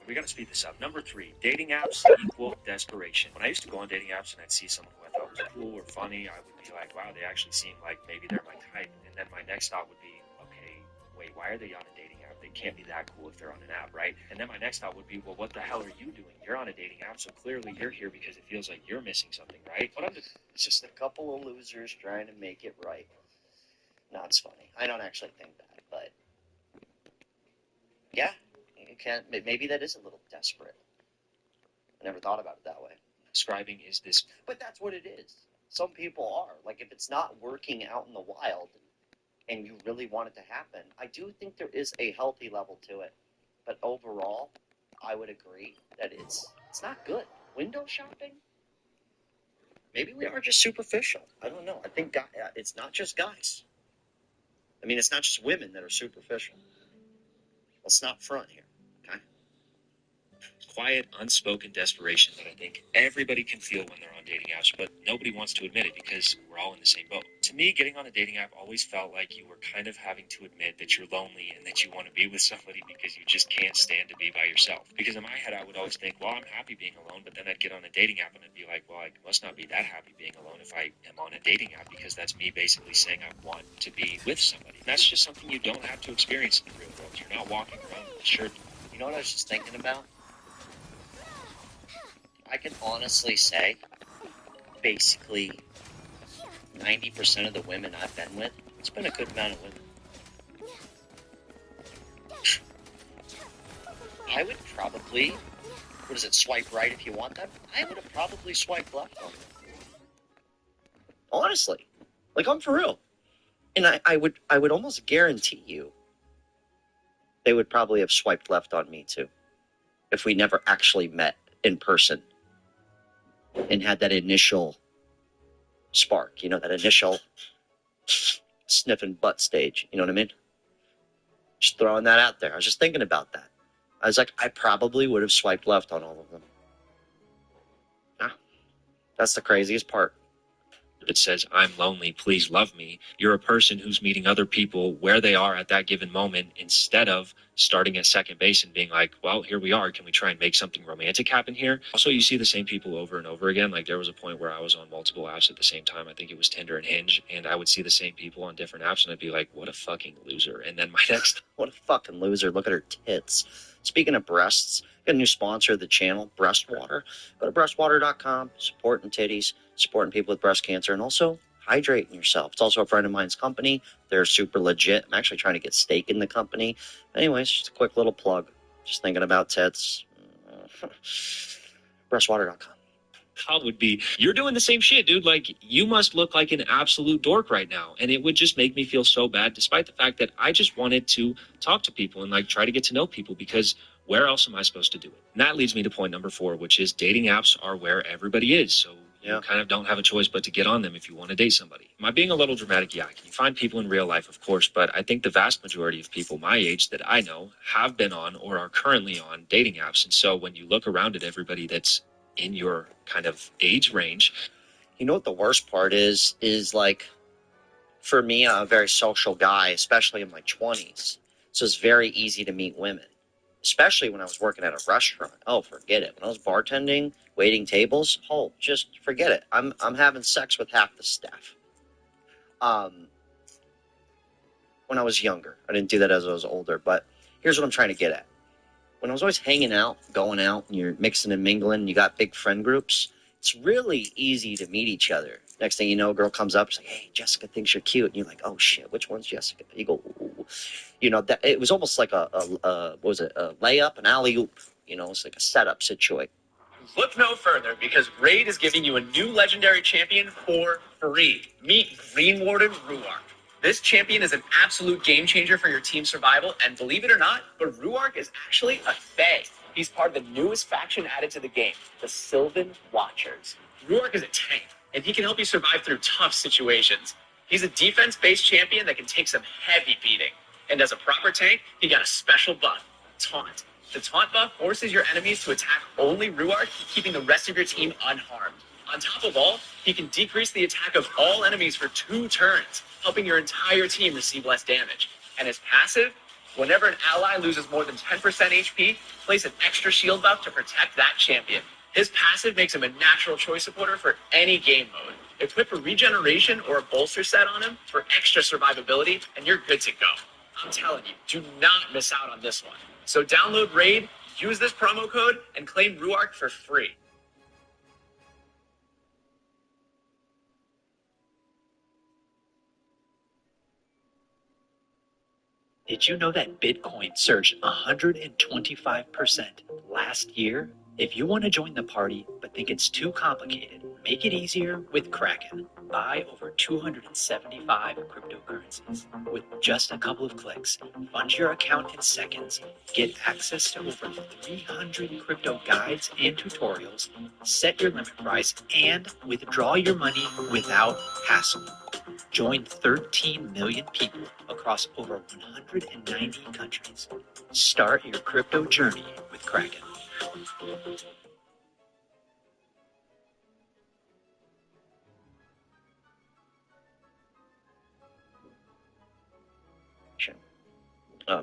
We got to speed this up. Number 3, dating apps equal desperation. When I used to go on dating apps and I'd see someone who I thought was cool or funny, I would be like, wow, they actually seem like maybe they're my type. And then my next thought would be, okay, wait, why are they on a dating app? They can't be that cool if they're on an app, right? And then my next thought would be, well, what the hell are you doing? You're on a dating app, so clearly you're here because it feels like you're missing something, right? But it's just a couple of losers trying to make it right. No, it's funny. I don't actually think that, but yeah, you can't. Maybe that is a little desperate. I never thought about it that way. Describing is this. But that's what it is. Some people are. Like, if it's not working out in the wild and you really want it to happen, I do think there is a healthy level to it. But overall, I would agree that it's not good. Window shopping? Maybe we are just superficial. I don't know. I think it's not just guys. I mean, it's not just women that are superficial. Let's not front here, okay? Quiet, unspoken desperation that I think everybody can feel when they're on dating apps, but nobody wants to admit it because we're all in the same boat. To me, getting on a dating app always felt like you were kind of having to admit that you're lonely and that you want to be with somebody because you just can't stand to be by yourself. Because in my head, I would always think, well, I'm happy being alone, but then I'd get on a dating app and I'd be like, well, I must not be that happy being alone if I am on a dating app, because that's me basically saying I want to be with somebody. And that's just something you don't have to experience in the real world. You're not walking around with a shirt. You know what I was just thinking about? I can honestly say, basically, 90% of the women I've been with, it's been a good amount of women. I would probably, what is it, swipe right if you want them? I would have probably swiped left on them. Honestly. Like, I'm for real. And I would almost guarantee you they would probably have swiped left on me too, if we never actually met in person and had that initial spark, you know, that initial sniffing butt stage, you know what I mean? Just throwing that out there. I was just thinking about that. I was like, I probably would have swiped left on all of them. Yeah. That's the craziest part. that says, I'm lonely, please love me. You're a person who's meeting other people where they are at that given moment instead of starting at second base and being like, well, here we are. Can we try and make something romantic happen here? Also, you see the same people over and over again. Like there was a point where I was on multiple apps at the same time. I think it was Tinder and Hinge, and I would see the same people on different apps and I'd be like, what a fucking loser. And then my next, what a fucking loser. Look at her tits. Speaking of breasts, got a new sponsor of the channel, Breast Water. Go to breastwater.com, supporting titties, supporting people with breast cancer, and also hydrating yourself. It's also a friend of mine's company. They're super legit. I'm actually trying to get stake in the company. Anyways, just a quick little plug. Just thinking about tits. breastwater.com. thought would be, you're doing the same shit, dude. Like, you must look like an absolute dork right now. And it would just make me feel so bad, despite the fact that I just wanted to talk to people and like try to get to know people, because where else am I supposed to do it? And that leads me to point number 4, which is dating apps are where everybody is. So you kind of don't have a choice but to get on them if you want to date somebody. Am I being a little dramatic? Yeah, can you find people in real life? Of course, but I think the vast majority of people my age that I know have been on or are currently on dating apps. And so when you look around at everybody that's in your kind of age range. You know what the worst part is like, for me, I'm a very social guy, especially in my 20s. So it's very easy to meet women, especially when I was working at a restaurant. Oh, forget it. When I was bartending, waiting tables, oh, just forget it. I'm having sex with half the staff. When I was younger. I didn't do that as I was older, but here's what I'm trying to get at. When I was always hanging out, going out, and you're mixing and mingling, you got big friend groups, it's really easy to meet each other. Next thing you know, a girl comes up, she's like, hey, Jessica thinks you're cute. And you're like, oh, shit, which one's Jessica? You go, ooh. You know, that, it was almost like a layup, an alley-oop. You know, it's like a setup situation. Look no further, because Raid is giving you a new legendary champion for free. Meet Green Warden Ruark. This champion is an absolute game changer for your team survival, and believe it or not, but Ruark is actually a Fae. He's part of the newest faction added to the game, the Sylvan Watchers. Ruark is a tank, and he can help you survive through tough situations. He's a defense-based champion that can take some heavy beating. And as a proper tank, he got a special buff, Taunt. The Taunt buff forces your enemies to attack only Ruark, keeping the rest of your team unharmed. On top of all, he can decrease the attack of all enemies for 2 turns, helping your entire team receive less damage. And his passive, whenever an ally loses more than 10% HP, place an extra shield buff to protect that champion. His passive makes him a natural choice supporter for any game mode. Equip a regeneration or a bolster set on him for extra survivability, and you're good to go. I'm telling you, do not miss out on this one. So download Raid, use this promo code, and claim Ruark for free. Did you know that Bitcoin surged 125% last year? If you want to join the party but think it's too complicated, make it easier with Kraken. Buy over 275 cryptocurrencies. With just a couple of clicks, fund your account in seconds, get access to over 300 crypto guides and tutorials, set your limit price, and withdraw your money without hassle. Join 13 million people across over 190 countries. Start your crypto journey with Kraken.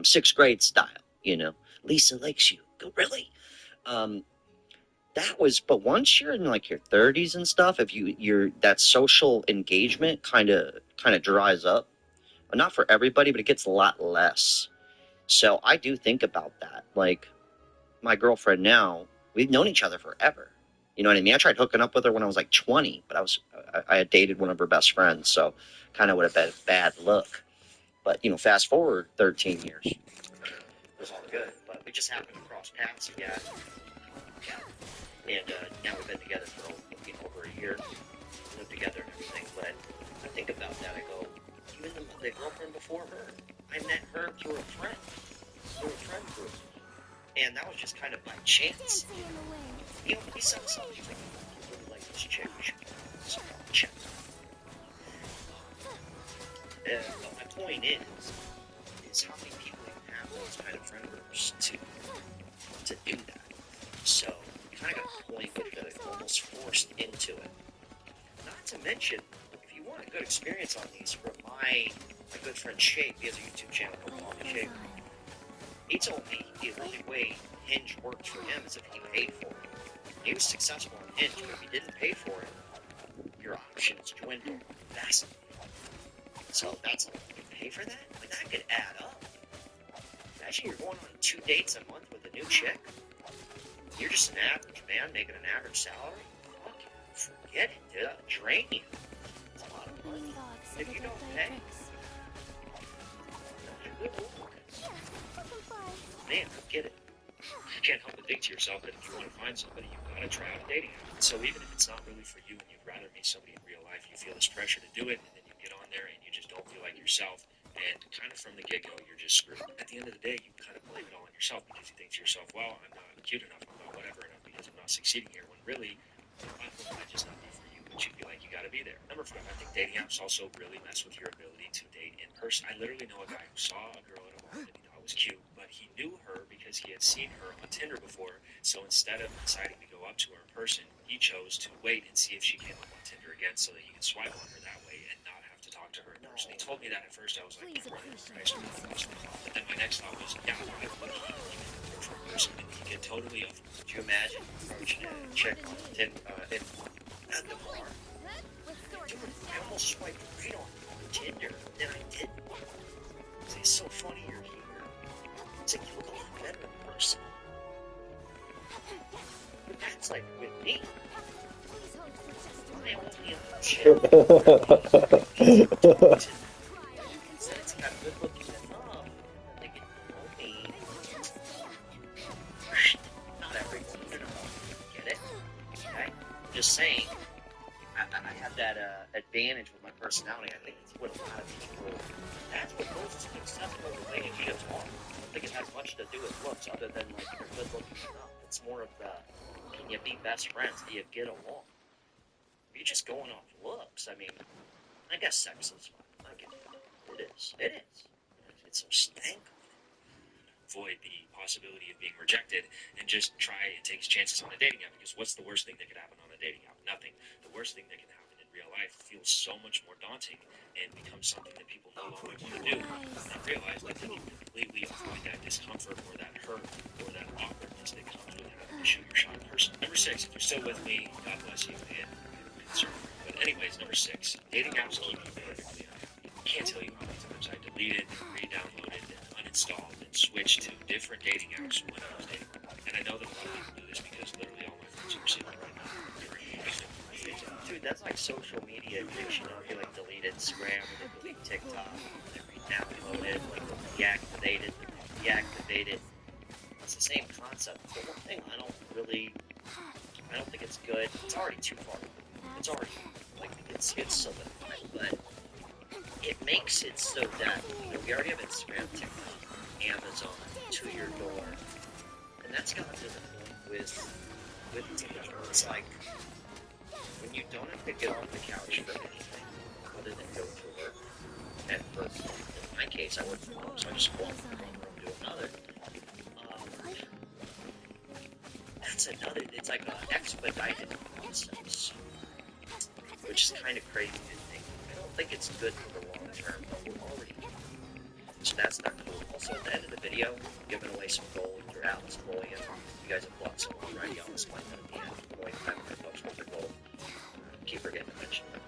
Sixth grade style, you know. Lisa likes you. Go, really? That was, but once you're in like your 30s and stuff, if you're that social engagement kind of dries up. Well, not for everybody, but it gets a lot less. So I do think about that. Like my girlfriend now, we've known each other forever. You know what I mean? I tried hooking up with her when I was like 20, but I had dated one of her best friends, so kind of would have been a bad look. But you know, fast forward 13 years, it was all good. But we just happened to cross paths again. And now we've been together for over a year, lived together and everything. But I think about that. I go, even the girlfriend before her, I met her through a friend group, and that was just kind of by chance. You know, he said something. He's like, "I really like this chick. We should check." But my point is how many people you have those kind of friend groups to do that. So you kind of got to a point with it, almost forced into it. Not to mention, good experience on these from my good friend Shake. He has a YouTube channel called Shake. He told me the only way Hinge worked for him is if he paid for it. He was successful on Hinge, but if he didn't pay for it, your options dwindle vastly. So that's a lot. You pay for that? Like, that could add up. Imagine you're going on 2 dates a month with a new chick. You're just an average man making an average salary. Fuck, forget it, dude. That'll drain you. It's a lot of money. If you don't pay. Man, I get it. You can't help but think to yourself that if you want to find somebody, you've got to try out a dating app. So even if it's not really for you and you'd rather meet somebody in real life, you feel this pressure to do it, and then you get on there and you just don't feel like yourself. And kind of from the get-go, you're just screwed. At the end of the day, you kind of blame it all on yourself because you think to yourself, well, I'm not cute enough, I'm not whatever enough because I'm not succeeding here, when really, the platform might just not be for you, but you feel like you got to be there. Number 5, I think dating apps also really mess with your ability to date in person. I literally know a guy who saw a girl at a bar that he thought was cute, but he knew her because he had seen her on Tinder before, so instead of deciding to go up to her in person, he chose to wait and see if she came up on Tinder again so that he could swipe on her that way and not have to talk to her in person. He told me that at first, I was like, but then my next thought was, yeah, why would he even approach her in person when he could totally avoid? Could you imagine approaching a chick on at the bar? Dude, I almost swiped right on Tinder, and I didn't. It's so funny you're here. It's like, you look a lot better in person. But that's like with me. I only it's got good looking enough. They can know me. Not everyone, get it? Okay? I'm just saying, I have that advantage with my personality. I think it's what a lot of people, that's what goes to successful relationships are. I don't think it has much to do with looks other than like you're good looking enough. It's more of the, can you be best friends? Do you get along? If you're just going off looks, I mean, I guess sex is fun. I get it. It is. It is. It's some stank. Avoid the possibility of being rejected and just try and take chances on a dating app, because what's the worst thing that could happen on a dating app? Nothing. The worst thing that can happen in real life feels so much more daunting and becomes something that people no longer want to do and realize that they can completely avoid that discomfort or that hurt or that awkwardness that comes with having to shoot your shot in person. Number 6, if you're still with me, God bless you, and I'm concerned. But anyways, number 6, dating apps keep you perfectly unhappy. I can't tell you how many times I deleted, re-downloaded, installed and switched to different dating apps when I was dating. And I know that a lot of people do this because literally all my friends are receiving right now. Dude, that's like social media addiction. You like delete Instagram, or they delete TikTok, they re-download it, like deactivate it, deactivate it. It's the same concept. The one thing I don't think it's good. It's already too far. It's already like it's solidified, but it makes it so that we already have Instagram, TikTok, Amazon to your door, and that's gotten to the point with dating. It's like when you don't have to get off the couch for anything other than go to work, and for in my case, I work from home, so I just walk from one room to another. That's another. It's like an expedited process, which is kind of crazy to think. I don't think it's good for the long term, but we're already. So that's not cool. Also, at the end of the video, I'm giving away some gold through Alice Bullion. You guys have bought some already. I'll explain that at the end. I'm going $500 worth of gold. Keep forgetting to mention that.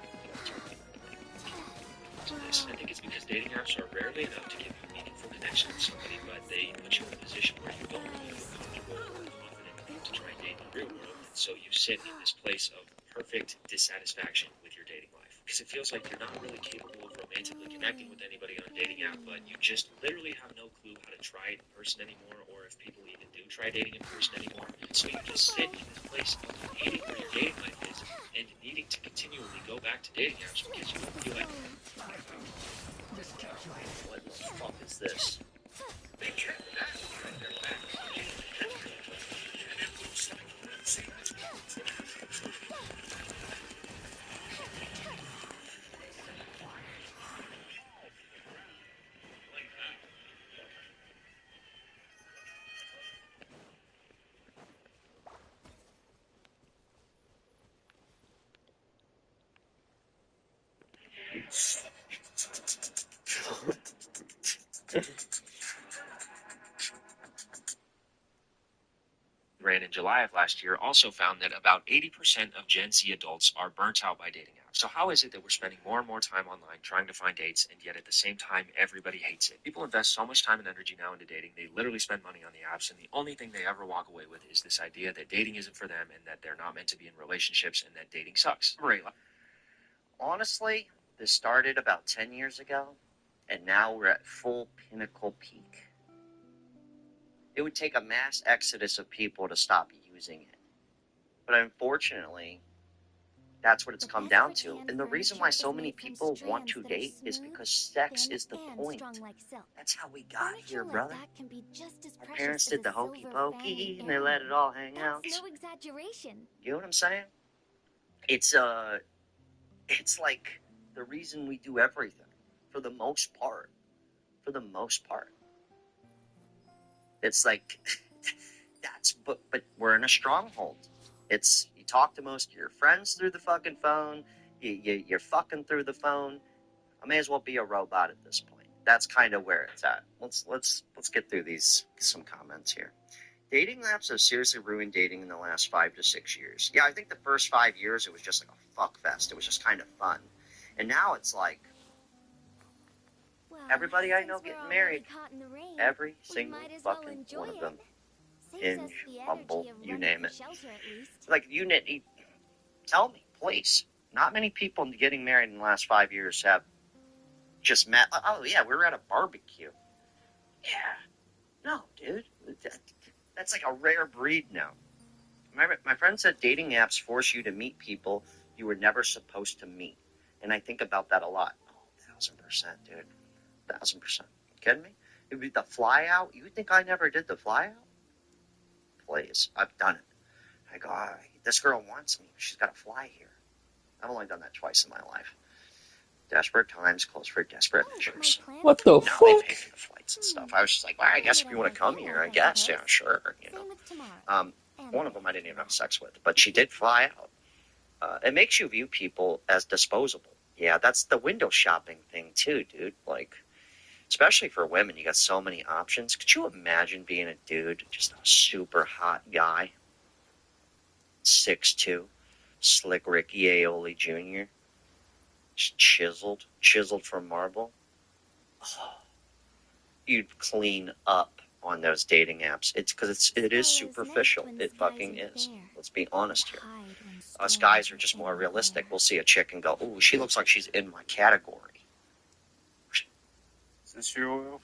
I think it's because dating apps are rarely enough to give you a meaningful connection with somebody, but they put you in a position where you don't really feel comfortable or confident enough to try and date in the real world. And so you sit in this place of perfect dissatisfaction with your dating life. Because it feels like you're not really capable of romantically connecting with anybody on a dating app, but you just literally have no clue how to try it in person anymore, or if people even do try dating in person anymore. So you just sit in this place of hating where your dating life is and needing to continually go back to dating apps because you feel like, what the fuck is this? Ran in July of last year also found that about 80% of Gen Z adults are burnt out by dating apps. So how is it that we're spending more and more time online trying to find dates, and yet at the same time everybody hates it? People invest so much time and energy now into dating, they literally spend money on the apps, and the only thing they ever walk away with is this idea that dating isn't for them and that they're not meant to be in relationships and that dating sucks. Honestly, this started about 10 years ago, and now we're at full pinnacle peak. It would take a mass exodus of people to stop using it. But unfortunately, that's what it's come down to. And the reason why so many people want to date is because sex is the point. That's how we got here, brother. Our parents did the hokey pokey and they let it all hang out. No exaggeration. You know what I'm saying? It's like the reason we do everything, for the most part. For the most part. It's like, but we're in a stronghold. It's, you talk to most of your friends through the fucking phone, you're fucking through the phone. I may as well be a robot at this point. That's kind of where it's at. Let's get through some comments here. Dating apps have seriously ruined dating in the last 5 to 6 years. Yeah, I think the first 5 years it was just like a fuck fest. It was just kind of fun. And now it's like, everybody I know getting married. Every single fucking one of them. Hinge, Bumble, you name it. Like, tell me, please. Not many people getting married in the last 5 years have just met. Oh, yeah, we were at a barbecue. Yeah. No, dude. That's like a rare breed now. My friend said dating apps force you to meet people you were never supposed to meet. And I think about that a lot. Oh, 1000%, dude. 1000%. You kidding me? It'd be the fly out. You think I never did the fly out? Please. I've done it. I go, this girl wants me. She's got to fly here. I've only done that twice in my life. Desperate times calls for desperate measures. What the No, they fuck? paid for the flights and stuff. I was just like, well, I guess if you want to come here, I guess. Yeah, sure. You know. One of them I didn't even have sex with, but she did fly out. It makes you view people as disposable. Yeah, that's the window shopping thing too, dude. Like, especially for women, you got so many options. Could you imagine being a dude, just a super hot guy, 6'2", slick Ricky Aioli Jr., just chiseled from marble? Oh, you'd clean up on those dating apps. It's because it is superficial. It fucking is. Let's be honest here. Us guys are just more realistic. We'll see a chick and go, "Ooh, she looks like she's in my category." Is this your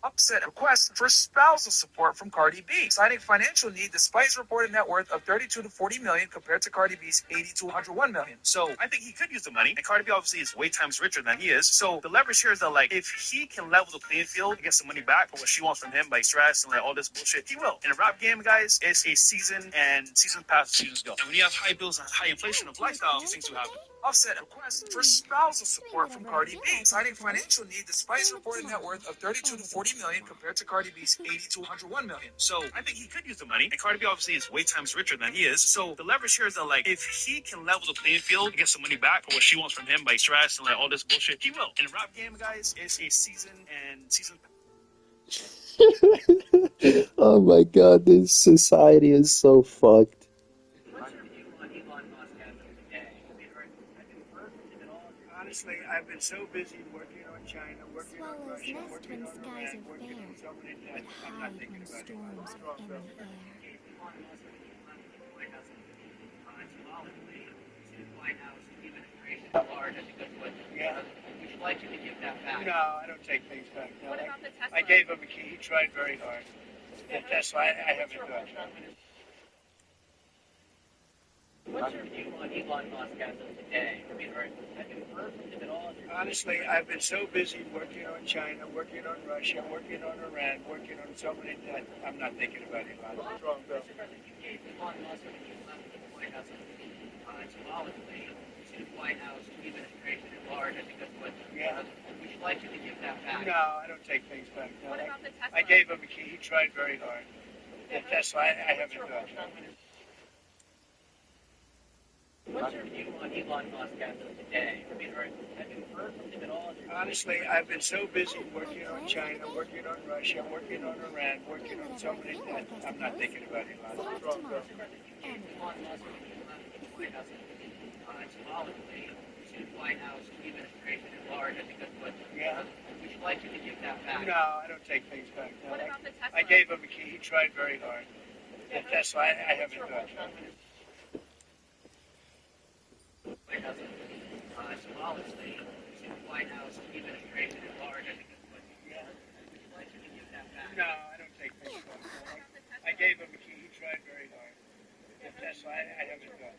upset request for spousal support from Cardi B, citing financial need despite his reported net worth of 32 to 40 million compared to Cardi B's 80 to 101 million. So I think he could use the money, and Cardi B obviously is way times richer than he is. So the leverage here is that, like, if he can level the playing field and get some money back for what she wants from him by stress and like all this bullshit, he will. In a rap game, guys, it's a season, and seasons pass, seasons go. And when you have high bills and high inflation of lifestyle, these things will happen. Offset request for spousal support from Cardi B, citing financial need despite his reported net worth of 32 to 40 million compared to Cardi B's 80 to 101 million. So I think he could use the money, and Cardi B obviously is way times richer than he is. So the leverage here is that, like, if he can level the playing field and get some money back for what she wants from him by stress and like all this bullshit, he will. In a rap game, guys, it's a season, and season. Oh my god, this society is so fucked. Honestly, I've been so busy working on China, working on Russia, working on Iran, working on so many things. I'm not thinking about it. Yeah. Would you like him to give that back? No, I don't take things back. No, what about the Tesla? I gave him a key. He tried very hard. The Tesla, I haven't done. What's your view on Elon Musk as of today? Have you heard from him at all? Honestly, I've been so busy working on China, working on Russia, working on Iran, working on so many things. I'm not thinking about Elon. What's wrong, Bill? You gave Elon Musk when he left the White House symbolically to the White House, to the administration at large. I think that's what. Yeah. Would you like him to give that back? No, I don't take things back. No, what about the Tesla? I gave him a key. He tried very hard. The Tesla, I haven't done. What's your view on Elon Musk as of today? I mean, have you heard from him at all? Honestly, I've been so busy working on China, working on Russia, working on Iran, working on so many that I'm not thinking about Elon. What's wrong, Elon Musk left the White House symbolically to the White House administration at large. I think that's what. Yeah. Would you like him to give that back? No, I don't take things back. No, What about the Tesla? I gave him a key. He tried very hard. The Tesla, I haven't done. White House symbolically to the White House administration at large. I think that's what. Yeah. Would you like him to give that back? No, I don't take things back. No, I gave him a key. He tried very hard. The Tesla, I haven't done.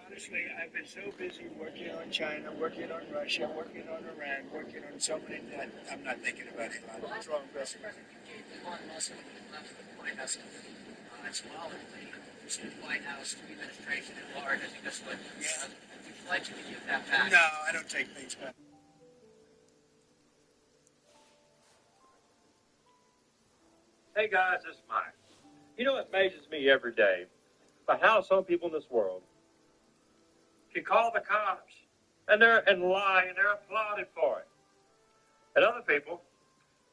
Honestly, I've been so busy working on China, working on Russia, working on Iran, working on so many that I'm not thinking about Elon. What's wrong, Chris? Elon Musk left the White House symbolically to the White House administration at large. I think that's what. Yeah. Would you like him to give that back? No, I don't take things back. Hey guys, this is Mike. You know what amazes me every day? By how some people in this world can call the cops and lie and they're applauded for it. And other people,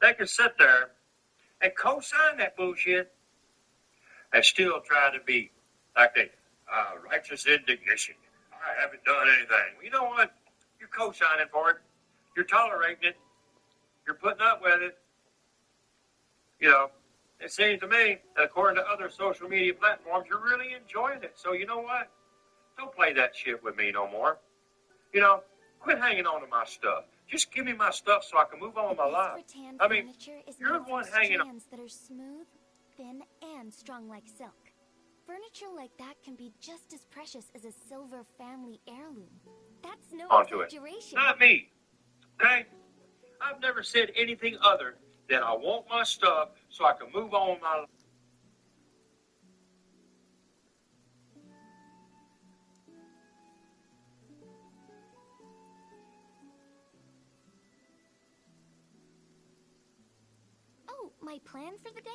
they can sit there and co-sign that bullshit and still try to be like they righteous indignation. I haven't done anything. You know what? You're co-signing for it. You're tolerating it. You're putting up with it. You know, it seems to me that according to other social media platforms, you're really enjoying it. So you know what? Don't play that shit with me no more. You know, quit hanging on to my stuff. Just give me my stuff so I can move on with my life. I mean, you're the one hanging on. Strands that are smooth, thin, and strong like silk. Furniture like that can be just as precious as a silver family heirloom. That's no Onto it. exaggeration. Not me. Okay? I've never said anything other than I want my stuff so I can move on with my life. Oh, my plan for the day?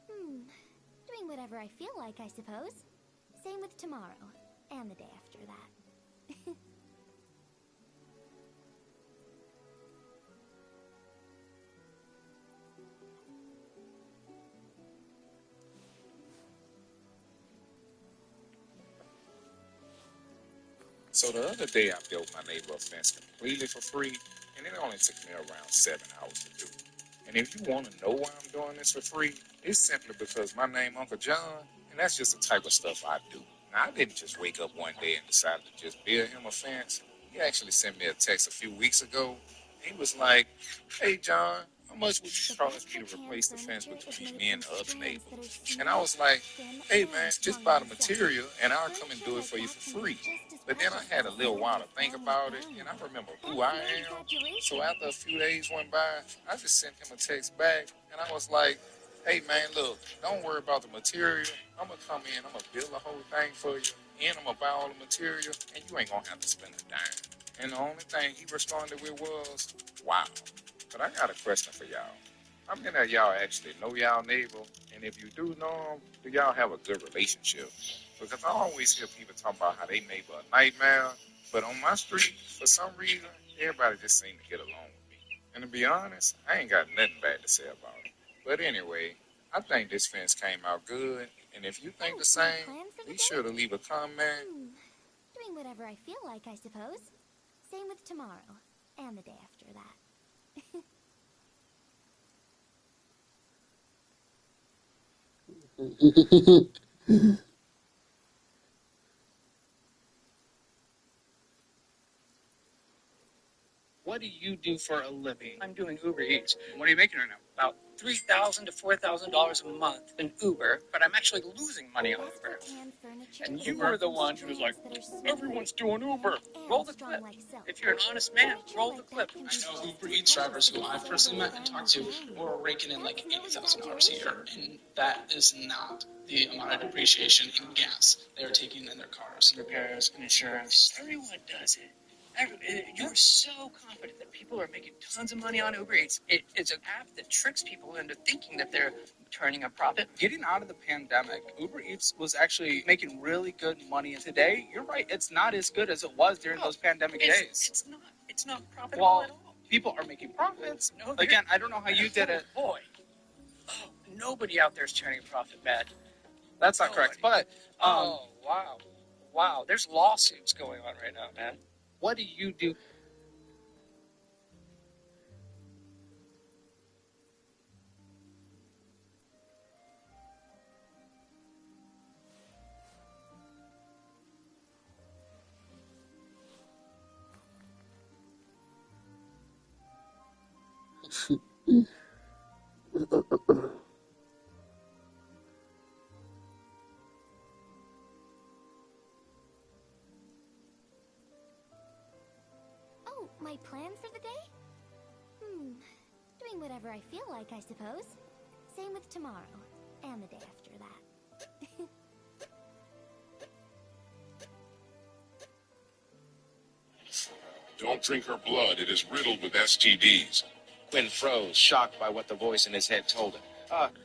Doing whatever I feel like, I suppose. Same with tomorrow, and the day after that. So the other day I built my neighbor a fence completely for free, and it only took me around 7 hours to do. And if you want to know why I'm doing this for free, it's simply because my name Uncle John, and that's just the type of stuff I do. Now, I didn't just wake up one day and decide to just build him a fence. He actually sent me a text a few weeks ago. He was like, "Hey, John, how much would you charge me to replace the fence between me and the other neighbor?" And I was like, "Hey, man, just buy the material, and I'll come and do it for you for free." But then I had a little while to think about it, and I remember who I am. So after a few days went by, I just sent him a text back, and I was like, "Hey, man, look, don't worry about the material. I'm going to come in, I'm going to build the whole thing for you, and I'm going to buy all the material, and you ain't going to have to spend a dime." And the only thing he responded with was, "Wow." But I got a question for y'all. How many of y'all actually know y'all neighbor? And if you do know them, do y'all have a good relationship? Because I always hear people talk about how they neighbor a nightmare, but on my street, for some reason, everybody just seems to get along with me. And to be honest, I ain't got nothing bad to say about it. But anyway, I think this fence came out good, and if you think the same, be sure to leave a comment. Doing whatever I feel like, I suppose. Same with tomorrow, and the day after that. What do you do for a living? I'm doing Uber Eats. What are you making right now? About $3,000 to $4,000 a month in Uber, but I'm actually losing money on Uber. And you were the one who was like, "Everyone's doing Uber. Roll the clip. If you're an honest man, roll the clip." I know Uber Eats drivers who I've personally met and talked to who are raking in like $80,000 a year, and that is not the amount of depreciation in gas they are taking in their cars. Repairs and insurance. Everyone does it. You were so confident that people are making tons of money on Uber Eats. It's an app that tricks people into thinking that they're turning a profit. Getting out of the pandemic, Uber Eats was actually making really good money. And today, you're right, it's not as good as it was during those pandemic days. It's not profitable Well, at all. people are making profits. No, Again, I don't know how you did it. Boy, nobody out there is turning a profit, Matt. That's not correct. But Wow. There's lawsuits going on right now, man. what do you do? Oh, my plan for the day? Doing whatever I feel like, I suppose. Same with tomorrow, and the day after that. Don't drink her blood. It is riddled with STDs. Quinn froze, shocked by what the voice in his head told him.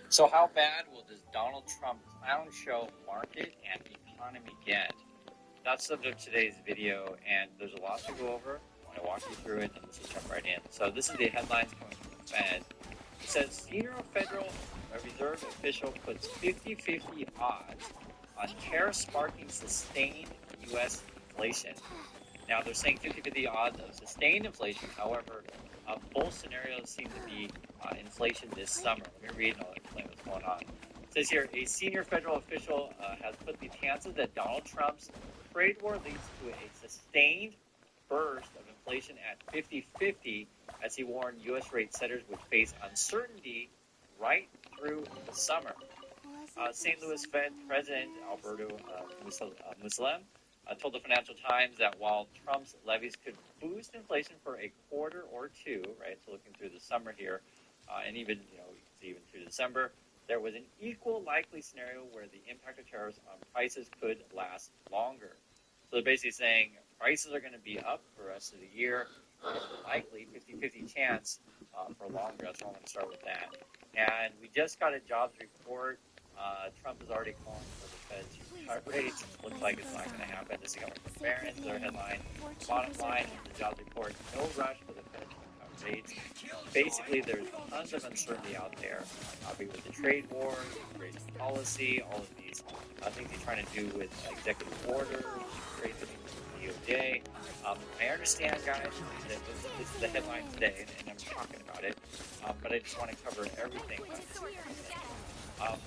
So how bad will this Donald Trump clown show market and economy get? That's the subject of today's video, and there's a lot to go over. I want to walk you through it, and let's just jump right in. So this is the headlines coming from the Fed. It says senior Federal Reserve official puts 50-50 odds on tariff sparking sustained U.S. inflation. Now, they're saying 50-50 odds of sustained inflation. However, both scenarios seem to be inflation this summer. Let me read and I'll explain what's going on. It says here, a senior federal official has put the chances that Donald Trump's trade war leads to a sustained burst of inflation at 50-50 as he warned U.S. rate setters would face uncertainty right through the summer. St. Louis Fed President Alberto Mussolem told the Financial Times that while Trump's levies could boost inflation for a quarter or two, right, so looking through the summer here, and even, even through December, there was an equal likely scenario where the impact of tariffs on prices could last longer. So they're basically saying prices are going to be up for the rest of the year, likely 50-50 chance for longer. That's why I'm going to start with that. And we just got a jobs report. Trump is already calling for the Fed to cut rates. Looks like it's not going to happen. This is coming from Barron's, their headline. Bottom line of the jobs report, no rush for the Fed to cut rates. Basically, there's tons of uncertainty out there, with the trade wars, trade policy, all of these things he's trying to do with executive orders, trade DOJ. I understand, guys, that this is the headline today, and I'm talking about it, but I just want to cover everything.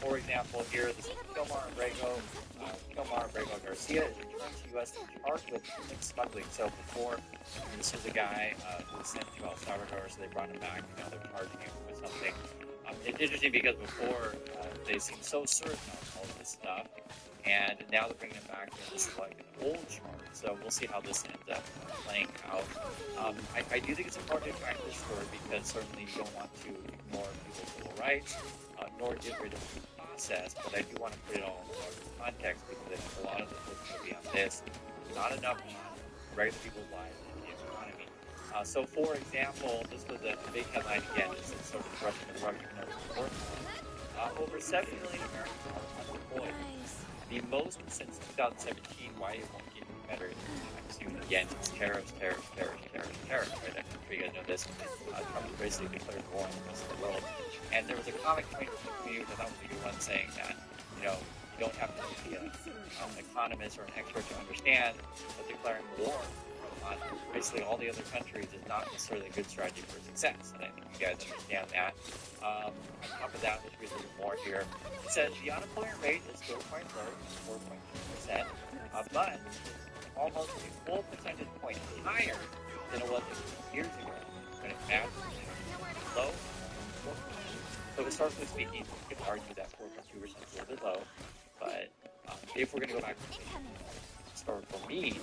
For example, here, this is Kilmar Abrego Garcia is returned to U.S. charged with human smuggling. So before, this was a guy who was sent to El Salvador, so they brought him back, and now they're charging him with something. It's interesting because before, they seemed so certain on all of this stuff, and now they're bringing him back, and this is like an old charge. So we'll see how this ends up playing out. I do think it's important to track this story because certainly you don't want to ignore people's civil rights, nor get rid of the process, but I do want to put it all in the larger context because I think a lot of the focus will be on this, not enough on regular people's lives and the economy. So, for example, this was a big headline again. This is sort of brushing the rug report. Over 7 million Americans are unemployed, the most since 2017. Why it won't get any better anytime soon? Again, it's tariffs, right? I'm sure you guys know this. Trump basically declared war on the rest of the world. And there was a comment coming from the community, which I thought was a good one, saying that, you don't have to be an economist or an expert to understand that declaring war on basically all the other countries is not necessarily a good strategy for success. And I think you guys understand that. On top of that, let's read a little more here. It says the unemployment rate is still quite low, 4.2%, but almost a full percentage point higher than it was a few years ago when it matched low. So historically speaking, you could argue that 4.2% is a little bit low, but if we're going to go back to the historical mean,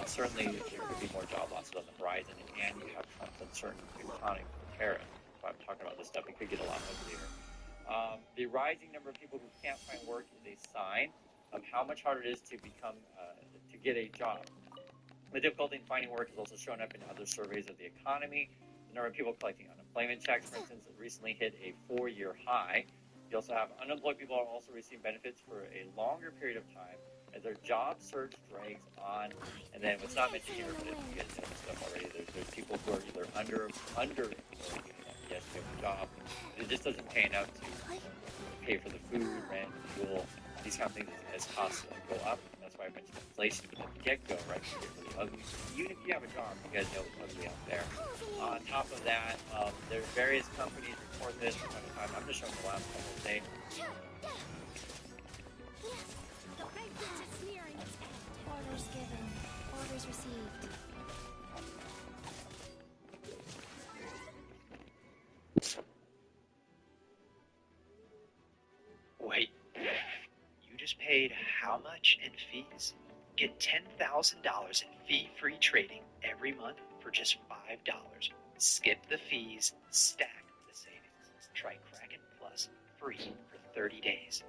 certainly there could be more job losses on the horizon, and you have Trump's uncertain economic tariff. If I'm talking about this stuff, it could get a lot uglier. The rising number of people who can't find work is a sign of how much harder it is to get a job. The difficulty in finding work has also shown up in other surveys of the economy. The number of people collecting unemployment checks, for instance, recently hit a 4-year high. You also have unemployed people are also receiving benefits for a longer period of time as their job search drags on. And then what's not mentioned here, but you guys know this stuff already, there's people who are either underemployed, meaning that yes, you have a job, but it just doesn't pay enough to pay for the food, rent, fuel, these kind of things as costs go up. That's why I mentioned inflation at the get-go, right? You get really ugly. Even if you have a job, you guys know it's ugly out there. On top of that, there's various companies report this from time to time. I'm just showing the last couple of days. Orders given. Orders received. Wait, you just paid how much in fees? Get $10,000 in fee-free trading every month for just $5. Skip the fees, stack the savings. Try Kraken Plus free for 30 days.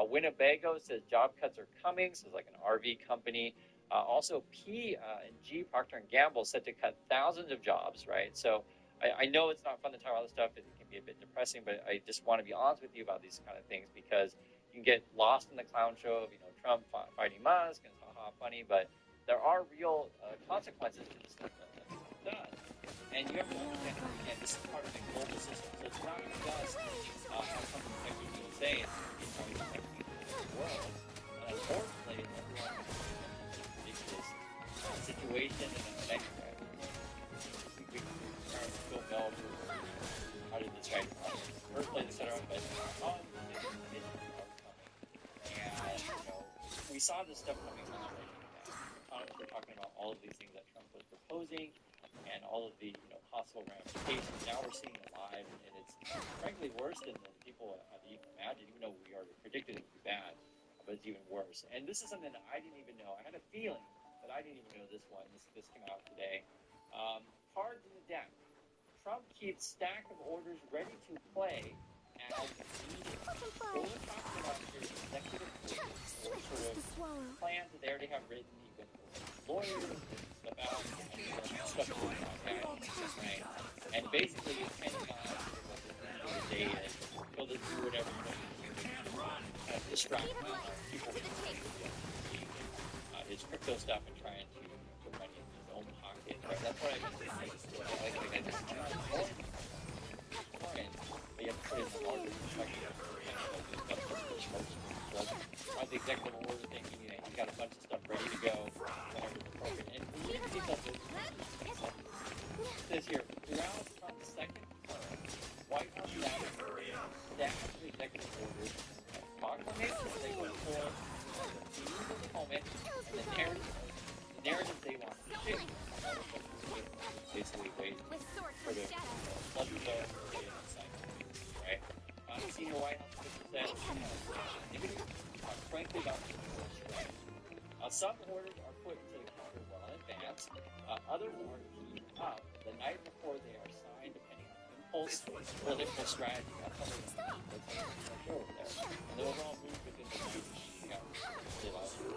Winnebago says job cuts are coming, so it's like an RV company. Also, P&G, Procter & Gamble, said to cut thousands of jobs, right? So I know it's not fun to talk about this stuff. It can be a bit depressing, but I just want to be honest with you about these kind of things because you can get lost in the clown show of, Trump fighting Musk and it's funny, but there are real consequences to this stuff that Trump does. And you have to understand, again, this is part of a global system. So it's not just how companies like the USA and how we affect the world. And unfortunately, everyone is a ridiculous situation and an effect. We feel Bell for how did this guy first place, etc. But and we saw this stuff coming already. Economists were talking about all of these things that Trump was proposing and all of the possible ramifications. Now we're seeing it live, and it's frankly worse than people have even imagined, even though we already predicted it would be bad, but it's even worse. And this is something that I didn't even know. I had a feeling, but I didn't even know this one. This came out today. Cards in the deck. Trump keeps stack of orders ready to play as needed. What we're talking about here is executive orders, or sort of plans that they already have written. You can lawyers, stuff out, and stuff going on, right? And basically, depending on what the day is, he'll just do whatever you want to kind of distract people from his crypto stuff and trying to put money in his own pocket. Right? That's what I've been saying. Like I just but you have to put it in a larger perspective. On the executive order thing, you got a bunch of stuff ready to go whenever it's appropriate. And we need to get that. It says here, throughout Trump's second term, White House staff the executive orders, proclamations they put forth, the themes of the moment, and the narrative they want to shape. Basically, ways to sort of flood the vote and create an excitement, right? Senior White House official said, frankly, about some orders are put into the calendar well in advance. Others are teed up the night before they are signed, depending on impulse political strategy. That's how they show over there. And the overall move within the week, emergency,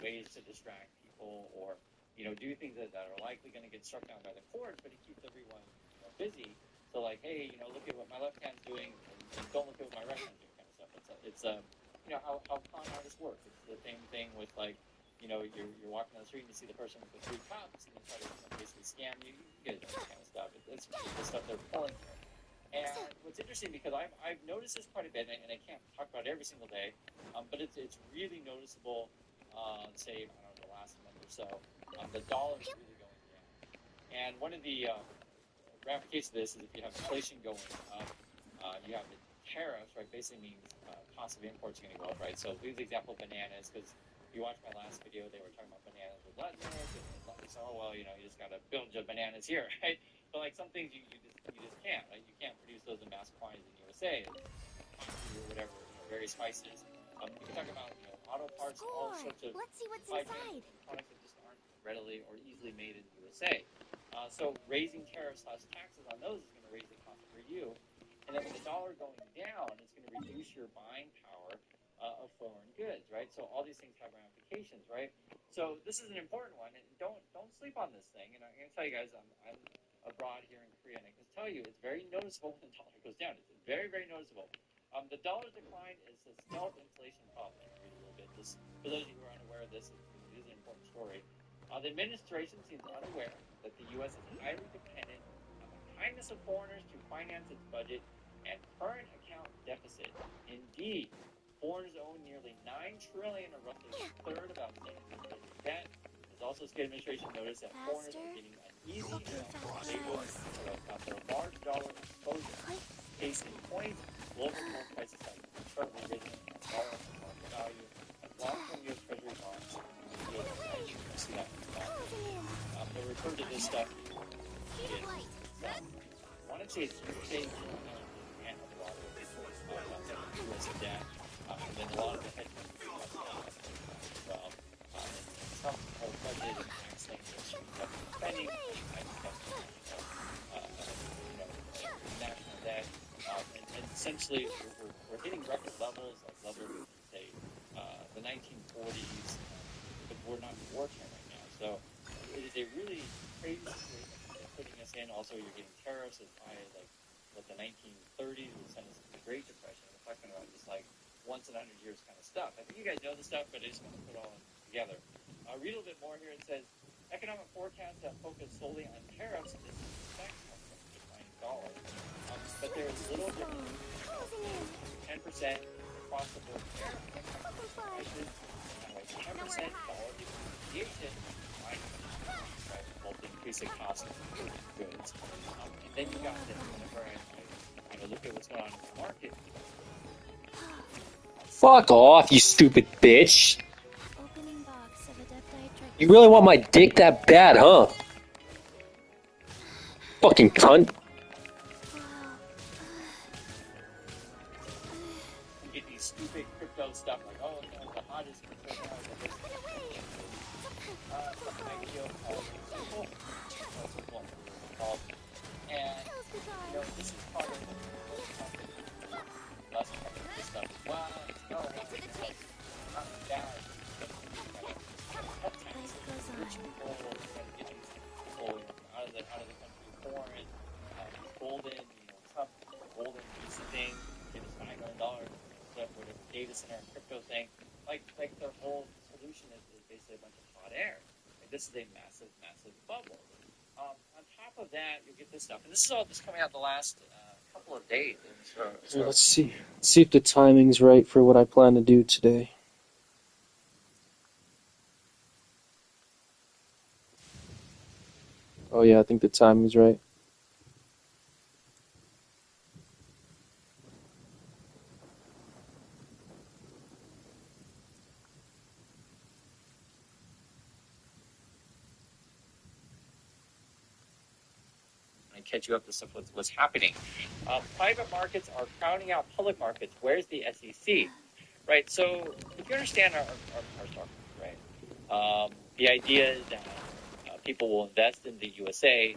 ways to distract people or, do things that are likely going to get struck down by the courts, but it keeps everyone busy. So like, hey, look at what my left hand's doing, and don't look at what my right hand's doing, kind of stuff. It's how con artists work. It's the same thing with like, you're walking down the street and you see the person with the 3 cups and they try to basically scam you. You get that kind of stuff. It's the stuff they're pulling here. And what's interesting, because I've noticed this quite a bit, and I can't talk about it every single day, but it's really noticeable. Say, I don't know, the last month or so, the dollar's really going down. And one of the ramifications of this is if you have inflation going up, you have the tariffs, right? Basically means cost of imports are going to go up, right? So we use the example of bananas, because if you watched my last video, they were talking about bananas with Latinx, and so, well, you just got to build your bananas here, right? But like some things you just can't, right? You can't produce those in mass quantities in the USA, or whatever, various spices. You can talk about auto parts, all sorts of Let's see what's inside. products that just aren't readily or easily made in the USA. So raising tariffs / taxes on those is going to raise the cost for you. And then with the dollar going down, it's going to reduce your buying power of foreign goods, right? So all these things have ramifications, right? So this is an important one, and don't sleep on this thing. And I'm going to tell you guys, I'm abroad here in Korea, and I can tell you it's very noticeable when the dollar goes down. It's very, very noticeable. The dollar's decline is a stealth inflation problem. You can read a little bit. This, for those of you who are unaware of this, it is an important story. The administration seems unaware that the U.S. is highly dependent on the kindness of foreigners to finance its budget and current account deficit. Indeed, foreigners own nearly $9 trillion, or roughly a third of outstanding debt. There's also state administration noticed that foreigners are getting uneasy about stable about their large dollar exposure. Case in point, global gold prices have sharply risen dollar market value, and long-term U.S. Treasury bonds see that. They refer to this stuff in I want to say it's UK and a lot of U.S. debt, and then a lot of the hedge funds as well. And some whole budget and tax things are spending, national debt, and essentially we're hitting record levels, like levels of say the 1940s, but we're not in war time right now. So it is a really crazy situation they're putting us in. Also, you're getting tariffs as high as like what the 1930s would send us to the Great Depression. We're talking about just like once in 100 years kind of stuff. I think you guys know this stuff, but I just want to put it all together. Read a little bit more here. It says economic forecasts that focus solely on tariffs disrespect the declining dollar, but there is little difference. 10% across the board tariff prices, 10% dollar depreciation, both increase the cost of goods. And then you got this, whenever I look at what's going on in the market. Fuck off, you stupid bitch. You really want my dick that bad, huh? Fucking cunt. You get these stupid crypto stuff like, oh, the hottest crypto now is this. Something IPO called and this is part of the less part of this stuff as well. No, not down. Rich people getting people out of the country foreign, golden, Trump golden visa thing, give us $5 million, whatever data center and crypto thing. Like their whole solution is basically a bunch of hot air. Like, this is a massive, massive bubble. On top of that, you'll get this stuff, and this is all just coming out the last couple of days. So let's see if the timing's right for what I plan to do today. Oh yeah, I think the timing's right. Catch you up to stuff what's happening. Private markets are crowding out public markets. Where's the SEC? Right. So if you understand our stock market, right, the idea is that people will invest in the USA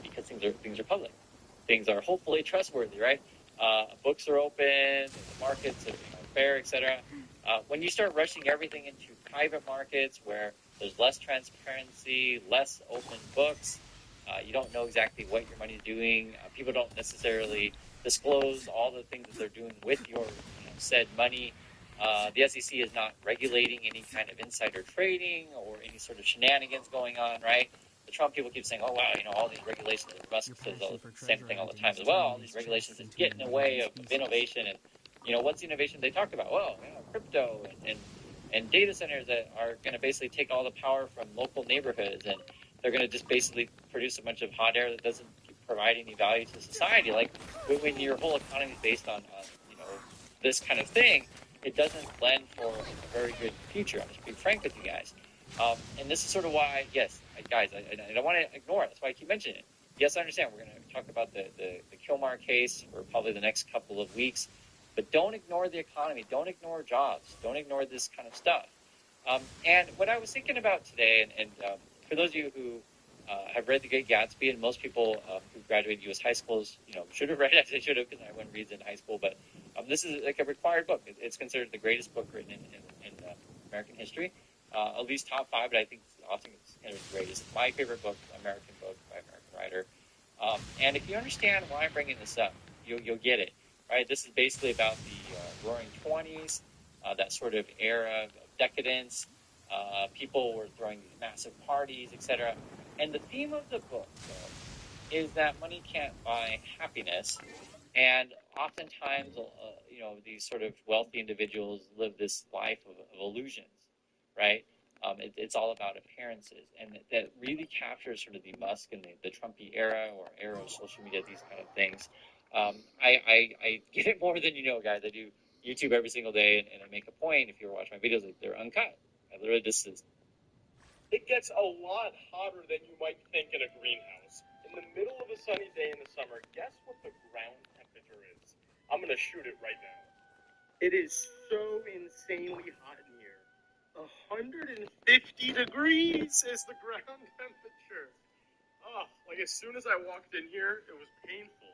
because things are public. Things are hopefully trustworthy, right? Books are open, the markets are fair, etc. When you start rushing everything into private markets where there's less transparency, less open books, you don't know exactly what your money is doing. People don't necessarily disclose all the things that they're doing with your said money. The SEC is not regulating any kind of insider trading or any sort of shenanigans going on, right? The Trump people keep saying, oh, wow, all these regulations, and Musk says the same thing all the time as well. All these regulations is getting in the way of innovation. And, what's the innovation they talk about? Well, crypto and data centers that are going to basically take all the power from local neighborhoods, and they're going to just basically produce a bunch of hot air that doesn't provide any value to society. Like, when your whole economy is based on this kind of thing, it doesn't lend for a very good future. I'm just being frank with you guys. And this is sort of why, yes, guys, I don't want to ignore it. That's why I keep mentioning it. Yes, I understand. We're going to talk about the Kilmar case for probably the next couple of weeks. But don't ignore the economy. Don't ignore jobs. Don't ignore this kind of stuff. And what I was thinking about today, and for those of you who have read The Great Gatsby, and most people who graduated U.S. high schools, should have read it. I should have, because I went reads in high school. But this is like a required book. It's considered the greatest book written in American history. At least top 5, but I think it's often considered the greatest. My favorite book, American book by an American writer. And if you understand why I'm bringing this up, you'll get it. Right? This is basically about the Roaring '20s, that sort of era of decadence. People were throwing these massive parties, etc. And the theme of the book, though, is that money can't buy happiness. And oftentimes, these sort of wealthy individuals live this life of illusions, right? It's all about appearances. And that really captures sort of the Musk and the Trumpy era or era of social media, these kind of things. I get it more than you know, guys. I do YouTube every single day, and I make a point, if you ever watch my videos, like, they're uncut. I literally just It gets a lot hotter than you might think in a greenhouse. In the middle of a sunny day in the summer, guess what the ground temperature is? I'm going to shoot it right now. It is so insanely hot in here. 150 degrees is the ground temperature. Oh, like as soon as I walked in here, it was painful.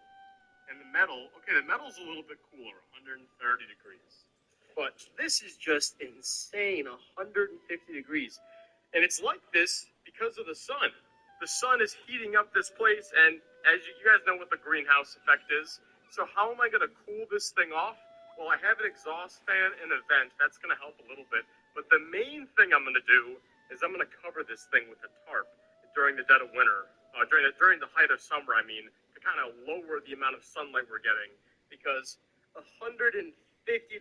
And the metal's a little bit cooler, 130 degrees. But this is just insane, 150 degrees. And it's like this because of the sun. The sun is heating up this place, and as you guys know what the greenhouse effect is. So how am I going to cool this thing off? Well, I have an exhaust fan and a vent. That's going to help a little bit. But the main thing I'm going to do is I'm going to cover this thing with a tarp during the dead of winter. During the height of summer, I mean, to kind of lower the amount of sunlight we're getting. Because 150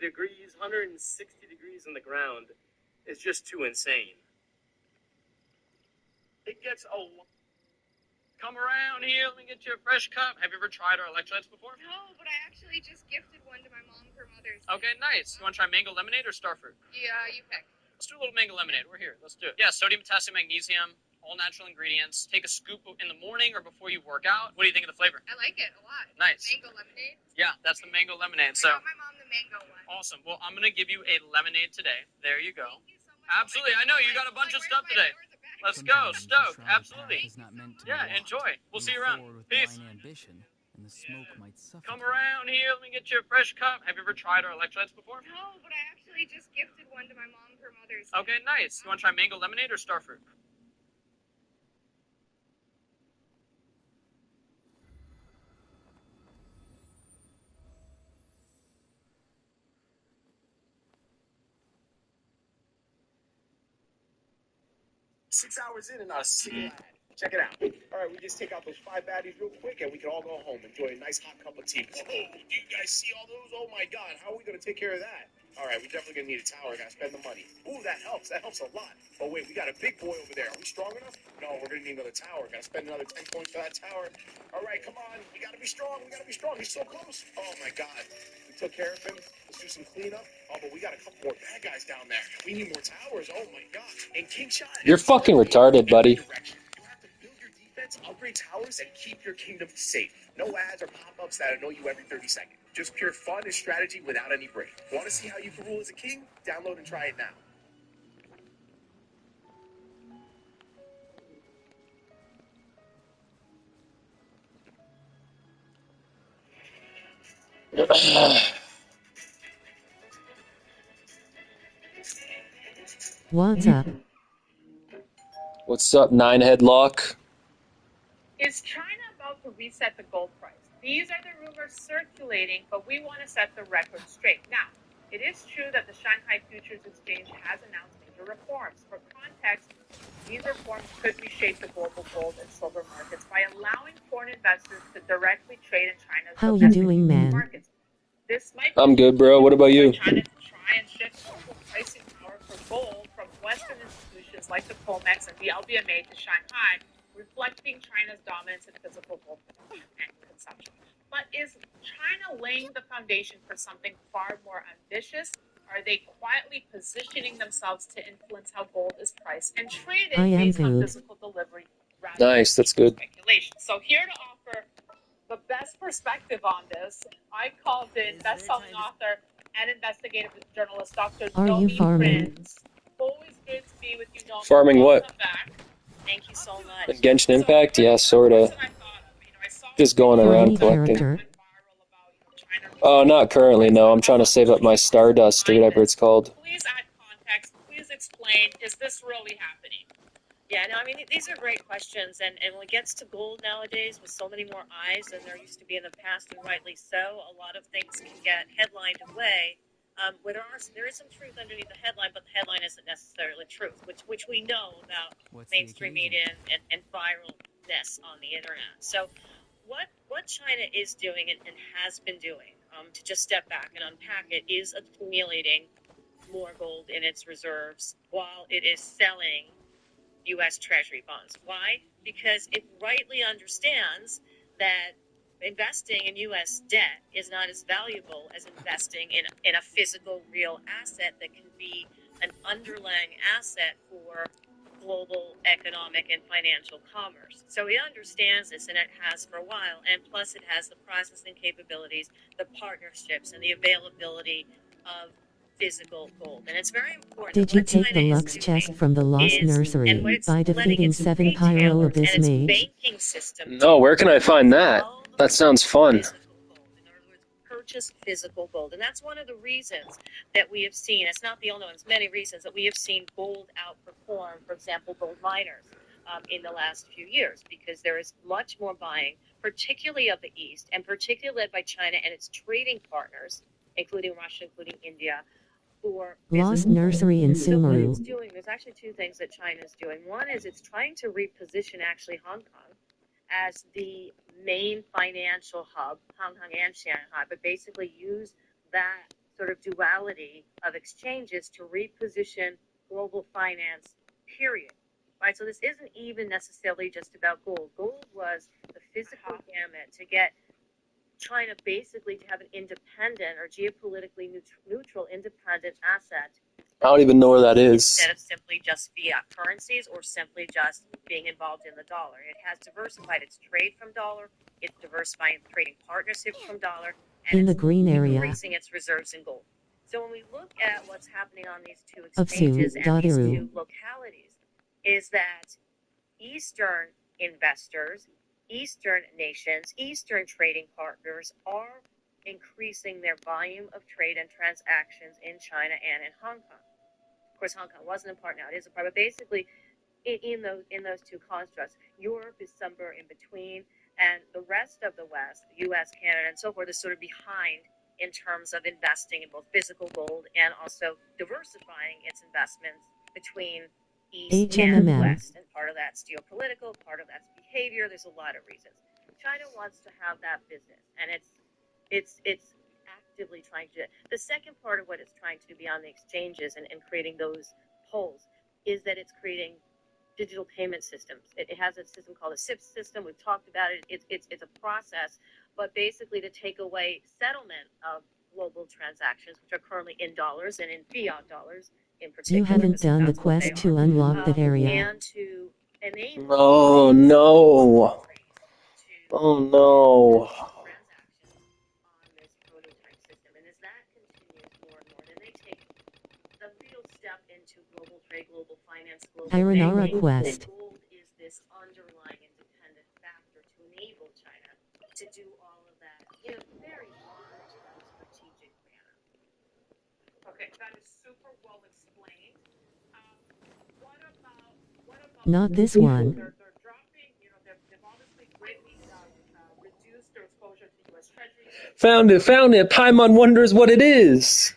degrees, 160 degrees in the ground is just too insane. It gets a lot. Come around here, let me get you a fresh cup. Have you ever tried our electrolytes before? No, but I actually just gifted one to my mom for Mother's Day. Okay, nice. You want to try mango lemonade or starfruit? Yeah, you pick. Let's do a little mango lemonade. We're here. Let's do it. Yeah, sodium, potassium, magnesium, all natural ingredients. Take a scoop in the morning or before you work out. What do you think of the flavor? I like it a lot. Nice. Mango lemonade? Yeah, that's the mango lemonade. I got my mom the mango one. Awesome. Well, I'm going to give you a lemonade today. There you go. Thank you so much. Absolutely. I know you got a bunch of stuff today. Let's go. Stoked. Absolutely. Yeah, enjoy. We'll see you around. Peace. Ambition, and the smoke might suffocate. Come around here. Let me get you a fresh cup. Have you ever tried our electrolytes before? No, but I actually just gifted one to my mom for Mother's Day. Okay, nice. You want to try mango lemonade or starfruit? Six hours in and not a single ad. Check it out. All right, we just take out those 5 baddies real quick, and we can all go home, enjoy a nice hot cup of tea. Whoa, do you guys see all those? Oh my God, how are we gonna take care of that? All right, we're definitely gonna need a tower. Gotta spend the money. Ooh, that helps. That helps a lot. Oh wait, we got a big boy over there. Are we strong enough? No, we're gonna need another tower. Gotta spend another 10 points for that tower. All right, come on. We gotta be strong. We gotta be strong. He's so close. Oh my God. We took care of him. Let's do some cleanup. Oh, but we got a couple more bad guys down there. We need more towers. Oh my God. And King Shot. You're fucking retarded, buddy. Upgrade towers and keep your kingdom safe. No ads or pop-ups that annoy you every 30 seconds. Just pure fun and strategy without any break. Want to see how you can rule as a king? Download and try it now. What's up? What's up, Nine Headlock? Is China about to reset the gold price? These are the rumors circulating, but we want to set the record straight. Now, it is true that the Shanghai Futures Exchange has announced major reforms. For context, these reforms could reshape the global gold and silver markets by allowing foreign investors to directly trade in China's How you doing, man? markets. This might I'm good, bro. What about you? China to try and shift global pricing power for gold from Western institutions like the COMEX and the LBMA to Shanghai, reflecting China's dominance in physical gold and consumption. But is China laying the foundation for something far more ambitious? Are they quietly positioning themselves to influence how gold is priced and traded based on physical delivery rather Nice, that's good. than speculation? So here to offer the best perspective on this, I called in best-selling author and investigative journalist Dr. Are you Nomi farming? Prince. Always good to be with you, Nomi. Farming what? Welcome back. Thank you so much. And Genshin Impact, yeah, sorta. Just going For around any collecting. character, Oh, not currently, no. I'm trying to save up my Stardust or whatever it's called. Please add context. Please explain. Is this really happening? Yeah, no, I mean, these are great questions. And when it gets to gold nowadays, with so many more eyes than there used to be in the past, and rightly so, a lot of things can get headlined away. Where there is some truth underneath the headline, but the headline isn't necessarily truth, which we know about mainstream media and viralness on the internet. So what China is doing and has been doing, to just step back and unpack it, is accumulating more gold in its reserves while it is selling U.S. Treasury bonds. Why? Because it rightly understands that investing in U.S. debt is not as valuable as investing in a physical, real asset that can be an underlying asset for global economic and financial commerce. So it understands this, and it has for a while. And plus, it has the processing capabilities, the partnerships, and the availability of physical gold. And it's very important. did you take the Lux chest from the Lost Nursery by defeating 7 Pyro Abyss Mage? No, where can I find that? That sounds fun. Purchase physical gold. And that's one of the reasons that we have seen, it's not the only one, it's many reasons that we have seen gold outperform, for example, gold miners in the last few years, because there is much more buying, particularly of the East, and particularly led by China and its trading partners, including Russia, including India, for Lost Nursery in So what Sumeru. it's doing, there's actually two things that China is doing. One is it's trying to reposition actually Hong Kong as the main financial hub, Hong Kong and Shanghai, but basically use that sort of duality of exchanges to reposition global finance, period. Right, so this isn't even necessarily just about gold. Gold was the physical gamut to get China basically to have an independent or geopolitically neutral independent asset. I don't even know where that is. Instead of simply just fiat currencies or simply just being involved in the dollar. It has diversified its trade from dollar, it's diversifying trading partnerships from dollar, and In the it's green area. increasing its reserves in gold. So when we look at what's happening on these two Of exchanges and these Su, two localities, is that Eastern investors, Eastern nations, Eastern trading partners are increasing their volume of trade and transactions in China and in Hong Kong. Of course, Hong Kong wasn't a part, now it is a part, but basically in those two constructs, Europe is somewhere in between, and the rest of the West, the U.S., Canada, and so forth, is sort of behind in terms of investing in both physical gold and also diversifying its investments between East and HMMM. West. And part of that's geopolitical, part of that's behavior. There's a lot of reasons. China wants to have that business, and it's actively trying to do it. The second part of what it's trying to do beyond the exchanges and creating those poles is that it's creating digital payment systems. It has a system called a SIP system. We've talked about it. It's a process, but basically to take away settlement of global transactions, which are currently in dollars and in fiat dollars in particular. You haven't done the quest to unlock that area. And to enable Oh no. Oh no. prototype system. And as that continues more and more, then they take the real step into global trade, global finance, global Ironara banking. quest. And gold is this underlying independent factor to enable China to do all of that in a very long-term strategic manner. Okay, that is super well explained. What about Not this one. They're dropping, they've obviously greatly reduced their exposure to U.S. Treasuries. Found it. Paimon wonders what it is.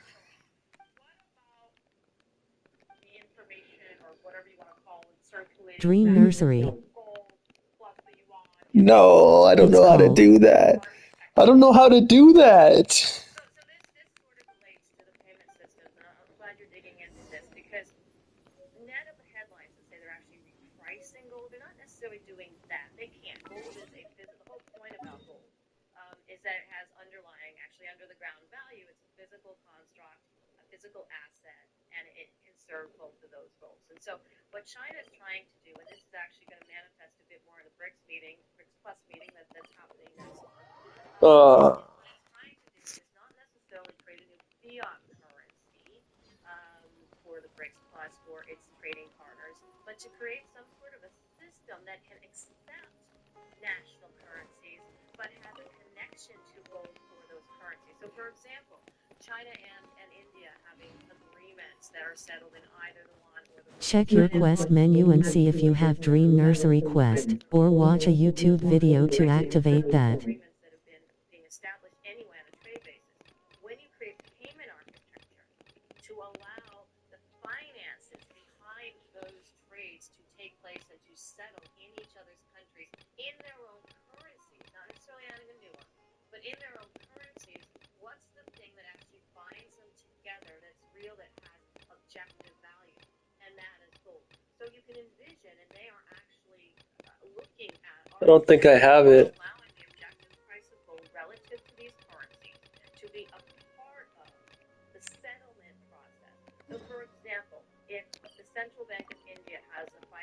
The information or whatever you want to call it circulating. Dream Nursery. No, I don't It's know how to called. do that. I don't know how to do that. So this sort of relates to the payment systems, and I'm glad you're digging into this, because net of the headlines that say they're actually repricing gold, they're not necessarily doing that. They can't. Gold is the whole point about gold is that it has underlying, actually under the ground value. It's a physical construct, a physical asset, and it can serve both of those roles. And so what China is trying to do, and this is actually going to manifest a bit more in the BRICS meeting, BRICS Plus meeting that's happening next month. What it's trying to do is not necessarily create a new fiat currency for the BRICS Plus for its trading partners, but to create some sort of a system that can accept national currencies but has a connection to gold for those currencies. So, for example, China and India having agreements that are settled in either the yuan or the Check your quest menu and see if you have Dream Nursery Quest, or watch a YouTube video to activate that. agreements that have been being established anyway on a trade basis. When you create payment architecture to allow the finances behind those trades to take place and to settle in each other's countries in their own currencies, not necessarily adding a new one, but in their own currencies, what's the thing that actually binds them together that's real, that has objective value? And that is gold. So you can envision, and they are actually looking at I don't think I have it. allowing the objective price of gold relative to these currencies to be a part of the settlement process. So, for example, if the Central Bank of India has a 5%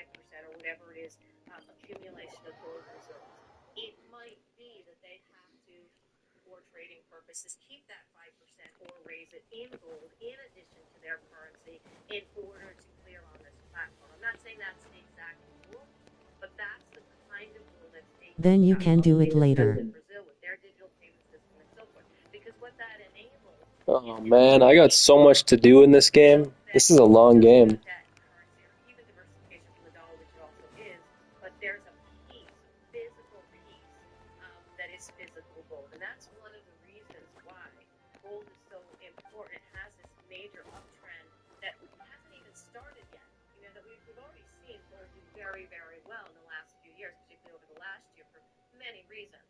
or whatever it is accumulation of gold reserves, it might be that they have to, for trading purposes, keep that 5% or raise it in gold in addition to their currency in order to clear on this platform. I'm not saying that's the exact rule, but that's the kind of rule that's being Then you can do it later. in Brazil with their digital payment system and so forth. Because what that enables Oh man, I got so much to do in this game. This is a long game. that currency, or even diversification from the dollar, which it also is, but there's a piece, physical piece, that is physical gold. And that's one of the reasons why gold is so important. It has this major uptrend that hasn't even started yet. You know, that we've already seen gold do very, very well in the last few years, particularly over the last year for many reasons.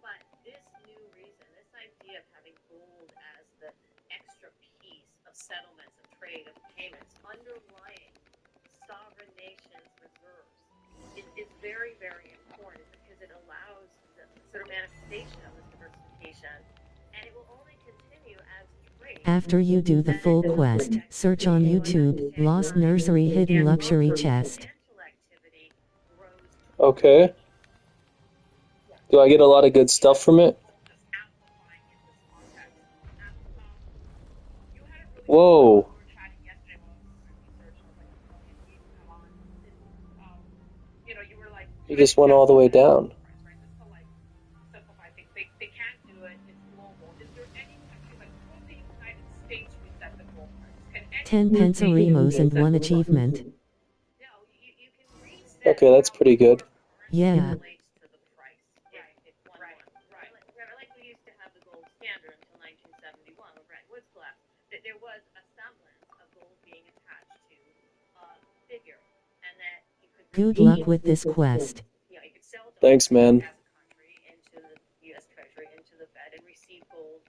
But this new reason, this idea of having gold as the extra piece of settlements, of trade, of payments, underlying sovereign nations' reserves, is very, very important because it allows the sort of manifestation of this diversification, and it will only continue as trade. After you do the full quest, search on YouTube, Lost Nursery Hidden Luxury Chest. Okay. Do I get a lot of good stuff from it? Whoa. You just went all the way down. They can't do it. It's global. Is there any country, like will the United States reset the gold price? Can any 10 pensarimos and 1 achievement. Okay, that's pretty good. Yeah. Like we used to have the gold standard until 1971 when Bretton Woods collapsed. There was a semblance of gold being attached to a figure, and that you could Good luck with this quest. you know, you could sell Thanks, man. as a country into the U.S. Treasury, into the Fed, and receive gold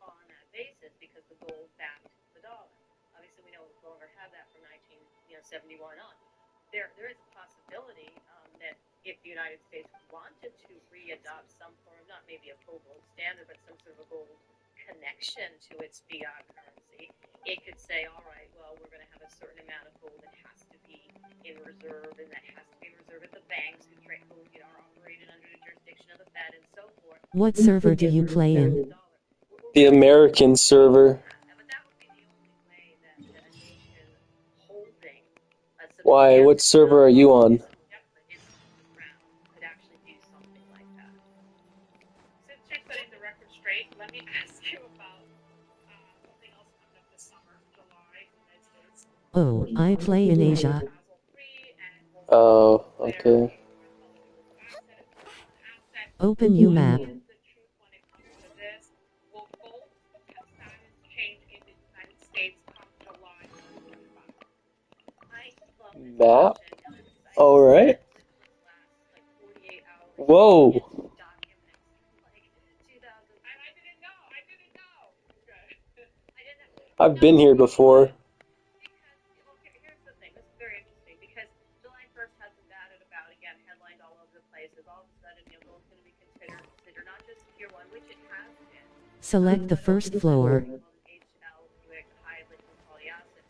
on that basis because the gold backed the dollar. Obviously, we no longer have that from 1971 on. There is a possibility that if the United States wanted to re-adopt some form, not maybe a full gold standard, but some sort of a gold connection to its fiat currency, it could say, all right, well, we're going to have a certain amount of gold that has to be in reserve, and that has to be in reserve at the banks who are operated under the jurisdiction of the Fed and so forth. What server do you play in? The American server. Why? What server are you on? Could actually do something like that. Since you're setting the record straight, let me ask you about something else coming up this summer, July, United States. Oh, I play in Asia. Oh, okay. Open new map. Will gold status change in the United States come July 2025? Map? Alright. Whoa. I've been here before. Here's the thing. This is very interesting because July 1st has been batted about, again, headlined all over the place. As all of a sudden, gold's going to be considered not just tier 1, which it has been. Select the first floor.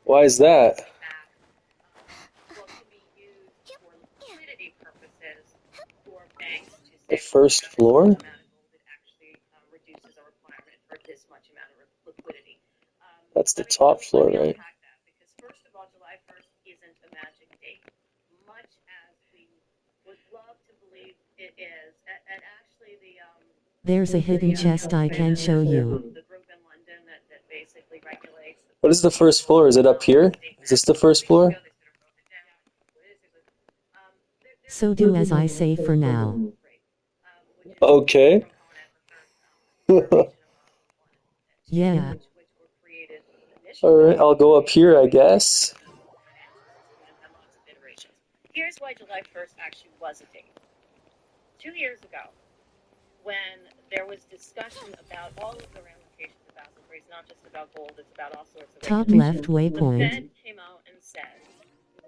Why is that? The first floor? That's the top floor, right? Because first of all, July 1st isn't a magic date. Much as we There's a hidden chest I can show you. The group in London that basically regulates. What is the first floor? Is it up here? Is this the first floor? So do as I say for now. Okay. Yeah. Alright, I'll go up here, I guess. Here's why July 1st actually was a date. 2 years ago, when there was discussion about all of the ramifications of Basel III, it's not just about gold, it's about all sorts of Top regulations. left waypoint. The Fed came out and said,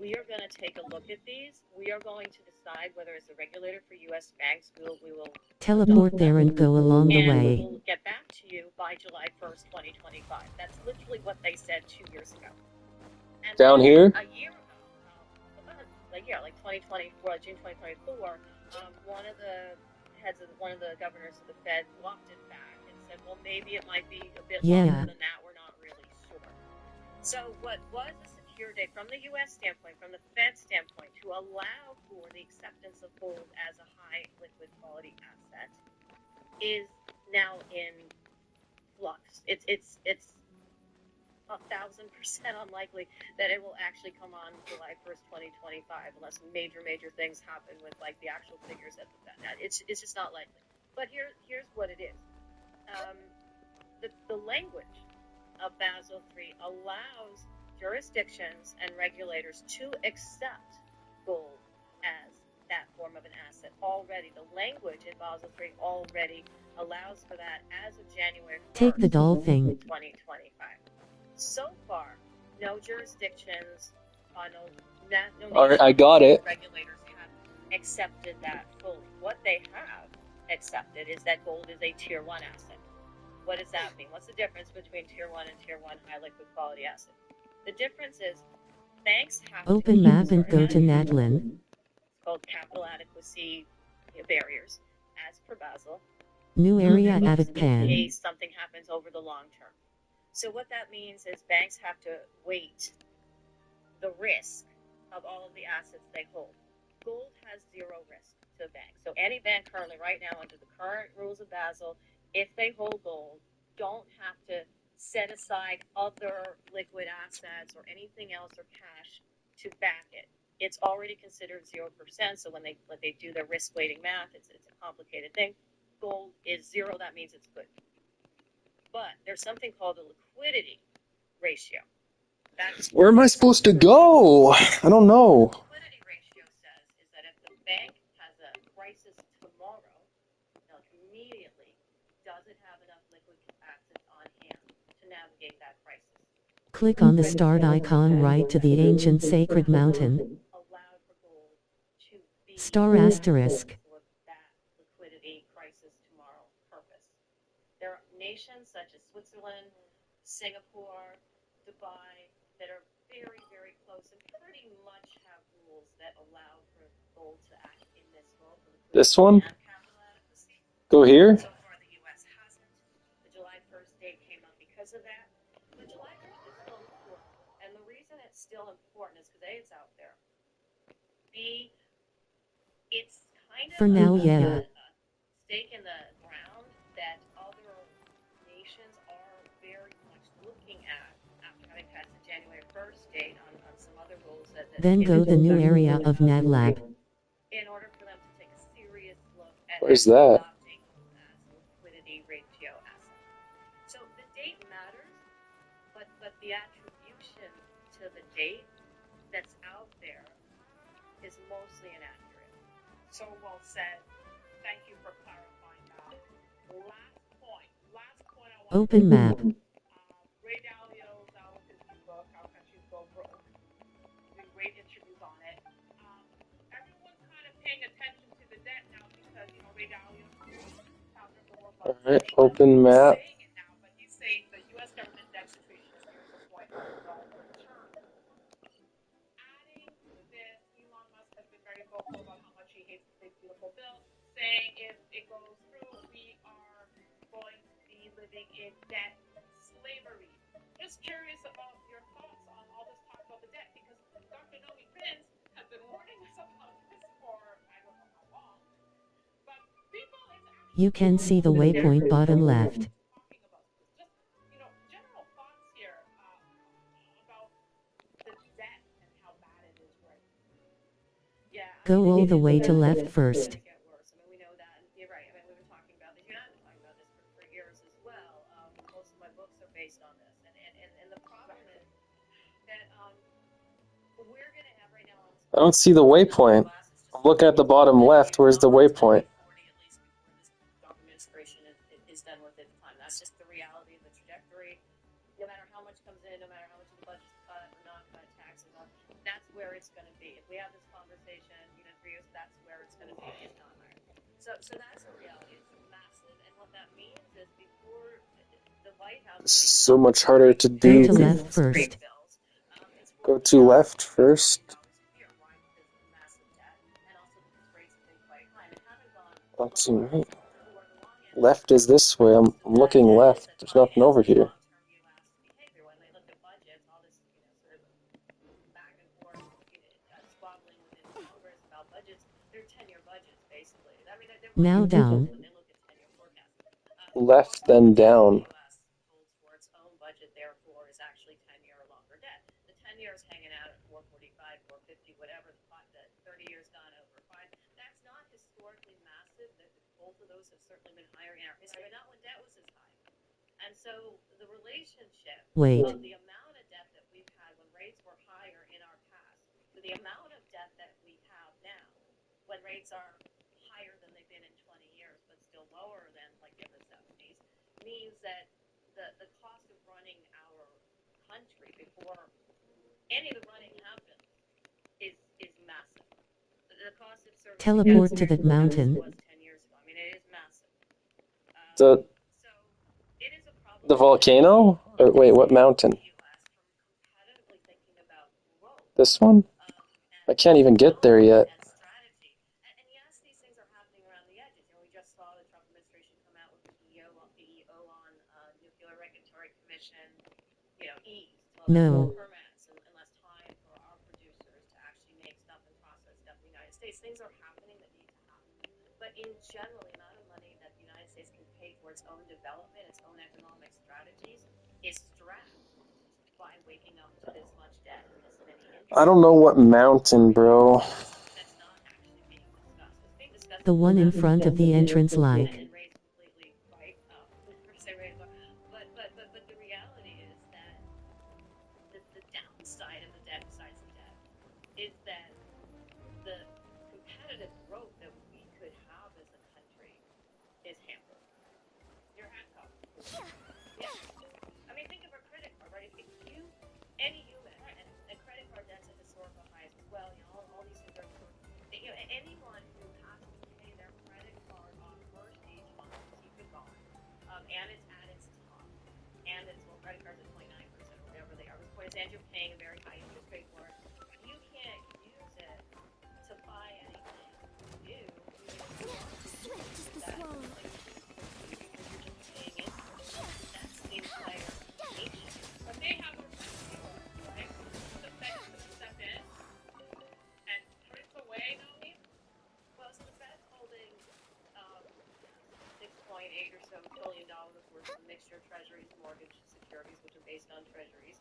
we are going to take a look at these. We are going to decide whether as a regulator for U.S. banks, we will Teleport there and go along the way. and we'll get back to you by July 1st, 2025. That's literally what they said 2 years ago. And Down then here? a year ago, like 2024, June 2024, one of the one of the governors of the Fed walked it back and said, well, maybe it might be a bit Yeah. longer than that. We're not really sure. So what was a secure date from the U.S. standpoint, from the Fed standpoint, to allow for the acceptance of gold as a high liquid quality asset is now in flux. It's 1,000% unlikely that it will actually come on July 1st, 2025, unless major things happen with like the actual figures at the Fed. It's just not likely. But here's what it is. The language of Basel III allows jurisdictions and regulators to accept gold as that form of an asset already. The language in Basel III already allows for that as of January 1st, Take the doll thing. 2025. So far, no jurisdictions, no Alright, I got it. regulators have accepted that fully. What they have accepted is that gold is a tier 1 asset. What does that mean? What's the difference between tier 1 and tier 1 high liquid quality asset? The difference is banks have Open to map and go to Natlin. It's called capital adequacy barriers as per Basel. New area In added pan. case something happens over the long term. So what that means is banks have to weight the risk of all of the assets they hold. Gold has zero risk to a bank. So any bank currently right now under the current rules of Basel, if they hold gold, don't have to set aside other liquid assets or anything else or cash to back it. It's already considered 0%. So when they do their risk weighting math, it's a complicated thing. Gold is 0. That means it's good. But there's something called a liquidity ratio. Where am I supposed to go? I don't know. Liquidity ratio says is that if the bank has a crisis tomorrow, immediately, does it have enough liquid assets on hand to navigate that crisis? Click on the starred icon right to the ancient sacred mountain. Star asterisk. Liquidity crisis tomorrow purpose. There are nations such as Switzerland, Singapore, Dubai that are very close and pretty much have rules that allow for gold to act in this world. This one? Go here? So far, the U.S. hasn't. The July 1st date came up because of that. But July 1st is still important. And the reason it's still important is because A, it's out there. B, it's kind of For now, a yeah. stake in the ground that other nations are very much looking at after having passed the January 1st date on some other rules that Then go the new area of NatLab. in order for them to take a serious look at Where's that? adopting as liquidity ratio asset. So the date matters, but the attribution to the date that's out there is mostly inaccurate. So well said. Thank you for clarifying that. Last point I want Open map. Ray Dalio's out with his new book, How Countries Go Broke. Did a great interviews on it. Everyone's kind of paying attention to the debt now because, Ray Dalio, founder of the World Fund, Alright, open map. saying it now, but he's saying the U.S. government debt situation is near the point of no return. Adding to this, Elon Musk has been very vocal about how much he hates the big beautiful bill, saying if it goes through, we are going to be living in debt slavery. Just curious about your thoughts on all this talk about the debt, because Dr. Nomi Prince has been warning us about this for I don't know how long. But people, it's actually You can see the waypoint bottom left. Go all the way to left first. I don't see the waypoint. I'm looking at the bottom left. Where's the waypoint? Administration is done with it. That's just the reality of the trajectory. No matter how much comes in, no matter how much of the budget's cut or not cut, taxes up, that's where it's going to be. If we have this conversation, 3 years, that's where it's going to be. It's not higher. So that's a reality. It's massive, and what that means is before the White House. This is so much harder to Go do. to left first. Go to left first. Not to right. Left is this way. I'm looking left. There's nothing over here. Now down. Left, then down. And so the relationship Wait. of the amount of debt that we've had when rates were higher in our past to the amount of debt that we have now when rates are higher than they've been in 20 years but still lower than like in the 70s means that the cost of running our country before any of the running happens is massive. The cost of serving Teleport to that mountain. was 10 years ago. I mean, it is massive. The volcano? Or wait, what mountain? This one? I can't even get there yet. No. Things are happening that need to happen. But in general, the amount of money that the United States can pay for its own development, its own economic strategies, is strapped by waking up to this much debt and this many interest. I don't know what mountain, bro. That's not actually being discussed. What's being discussed The one in front of the entrance like. But the reality is that the downside of the debt besides the debt is that the competitive growth that we could have as a country is hampered. You're handcuffed. Yeah. I mean, think of a credit card, right? If you, any human, and credit card debt's at historical highs as well, all these things are, anyone who has to pay their credit card off first each month to keep it going, and it's at its top, and it's, well, credit cards at 29% or whatever they are. The point is, and you're paying a very high interest rate for it, you can't use it to buy anything new. Swift is the slow. But they have a right? The Fed could step in and strip away, Naomi. Well, so the Fed's holding 6.8 or so trillion dollars worth of mixture of treasuries, mortgage securities, which are based on treasuries.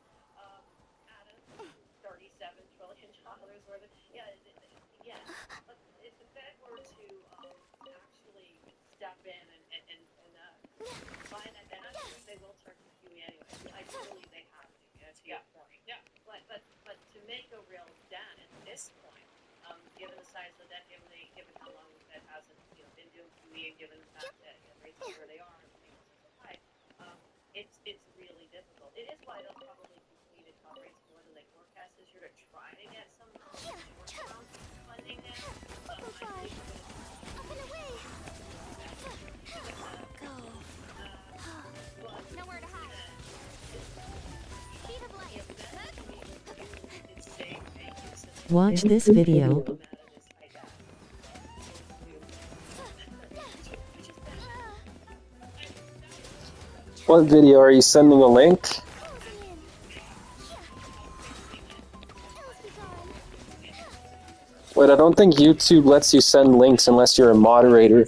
Adam, $37 trillion worth of, yeah. But if the Fed were to actually step in and buy that back, they will turn to QE anyway. Ideally, they have to, to your point. Yeah. But to make a real dent at this point, given the size of the debt, given how long the Fed hasn't been doing QE, and given the fact that rates are where they are and things are so high, it's really difficult. It is why they'll probably continue to cut rates more than they forecast this year to try to get some short-term funding there. Up and away! Go. Nowhere to hide. Speed of light. Watch this video. What video? Are you sending a link? Wait, I don't think YouTube lets you send links unless you're a moderator.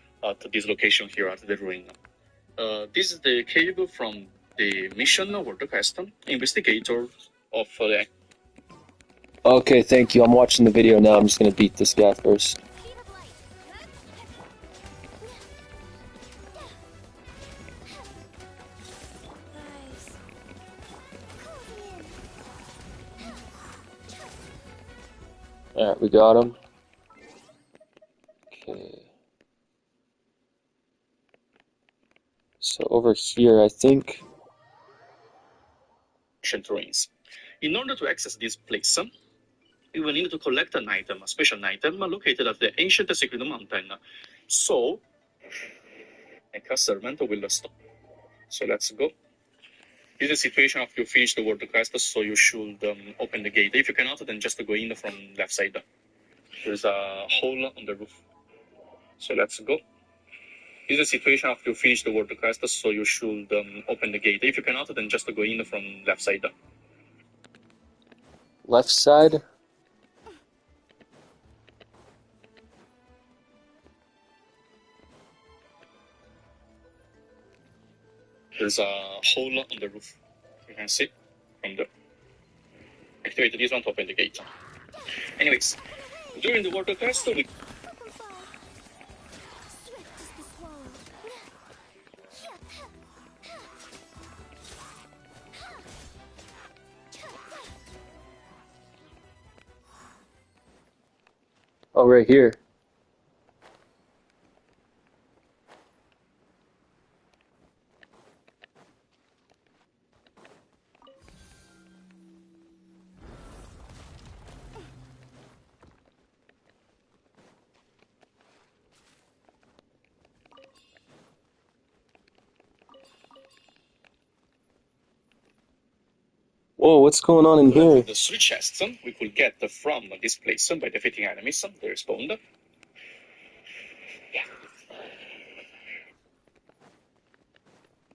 at this location here at the ruin. This is the cave from the mission World Quest Investigator of the. Okay, thank you. I'm watching the video now. I'm just gonna beat this guy first. Alright, we got him. Okay. So over here, I think. Ancient ruins. In order to access this place, you will need to collect an item, a special item located at the ancient sacred mountain. So, a servant will stop. So let's go. This is a situation after you finish the world quest, so you should open the gate. If you cannot, then just go in from left side. There's a hole on the roof. So let's go. This is a situation after you finish the world quest, so you should open the gate. If you cannot, then just go in from left side. Left side? There's a hole on the roof. You can see from there. Activate this one to open the gate. Anyways, during the water quest, we Oh, right here. Whoa, what's going on in here? the three chests we could get from this place by defeating enemies. They respawn.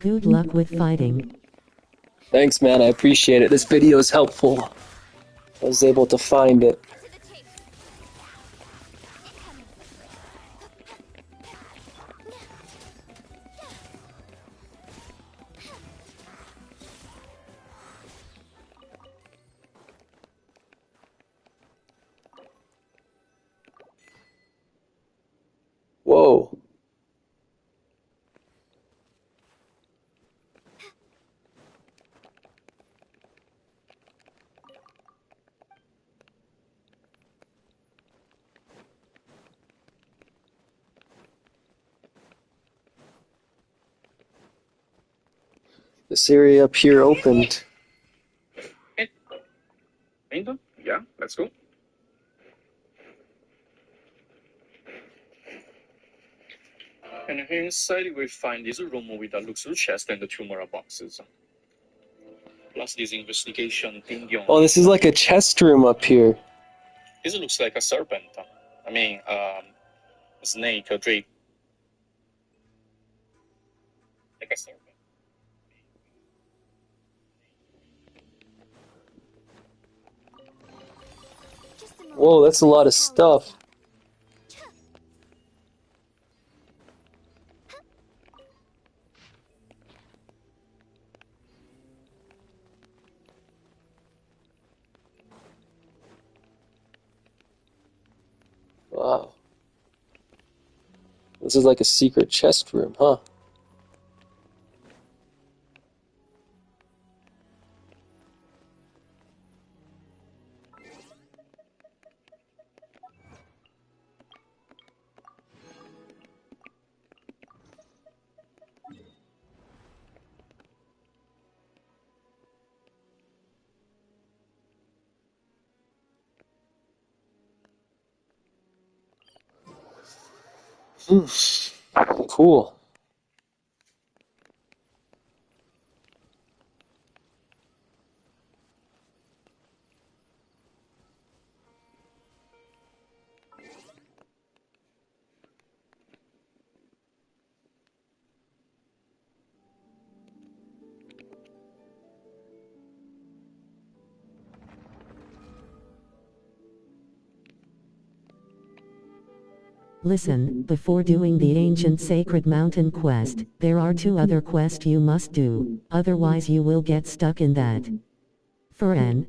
Good luck with fighting. Thanks, man. I appreciate it. This video is helpful. I was able to find it. Whoa. This area up here opened. Yeah, let's go. And here inside we find this room with a luxury chest and the two boxes. Plus this investigation thing. Oh, this is like a chest room up here. This looks like a serpent. I mean, a snake, a drake. Like a serpent. Whoa, that's a lot of stuff. Wow. This is like a secret chest room, huh? Cool. Listen, before doing the ancient sacred mountain quest, there are 2 other quests you must do, otherwise you will get stuck in that. For N,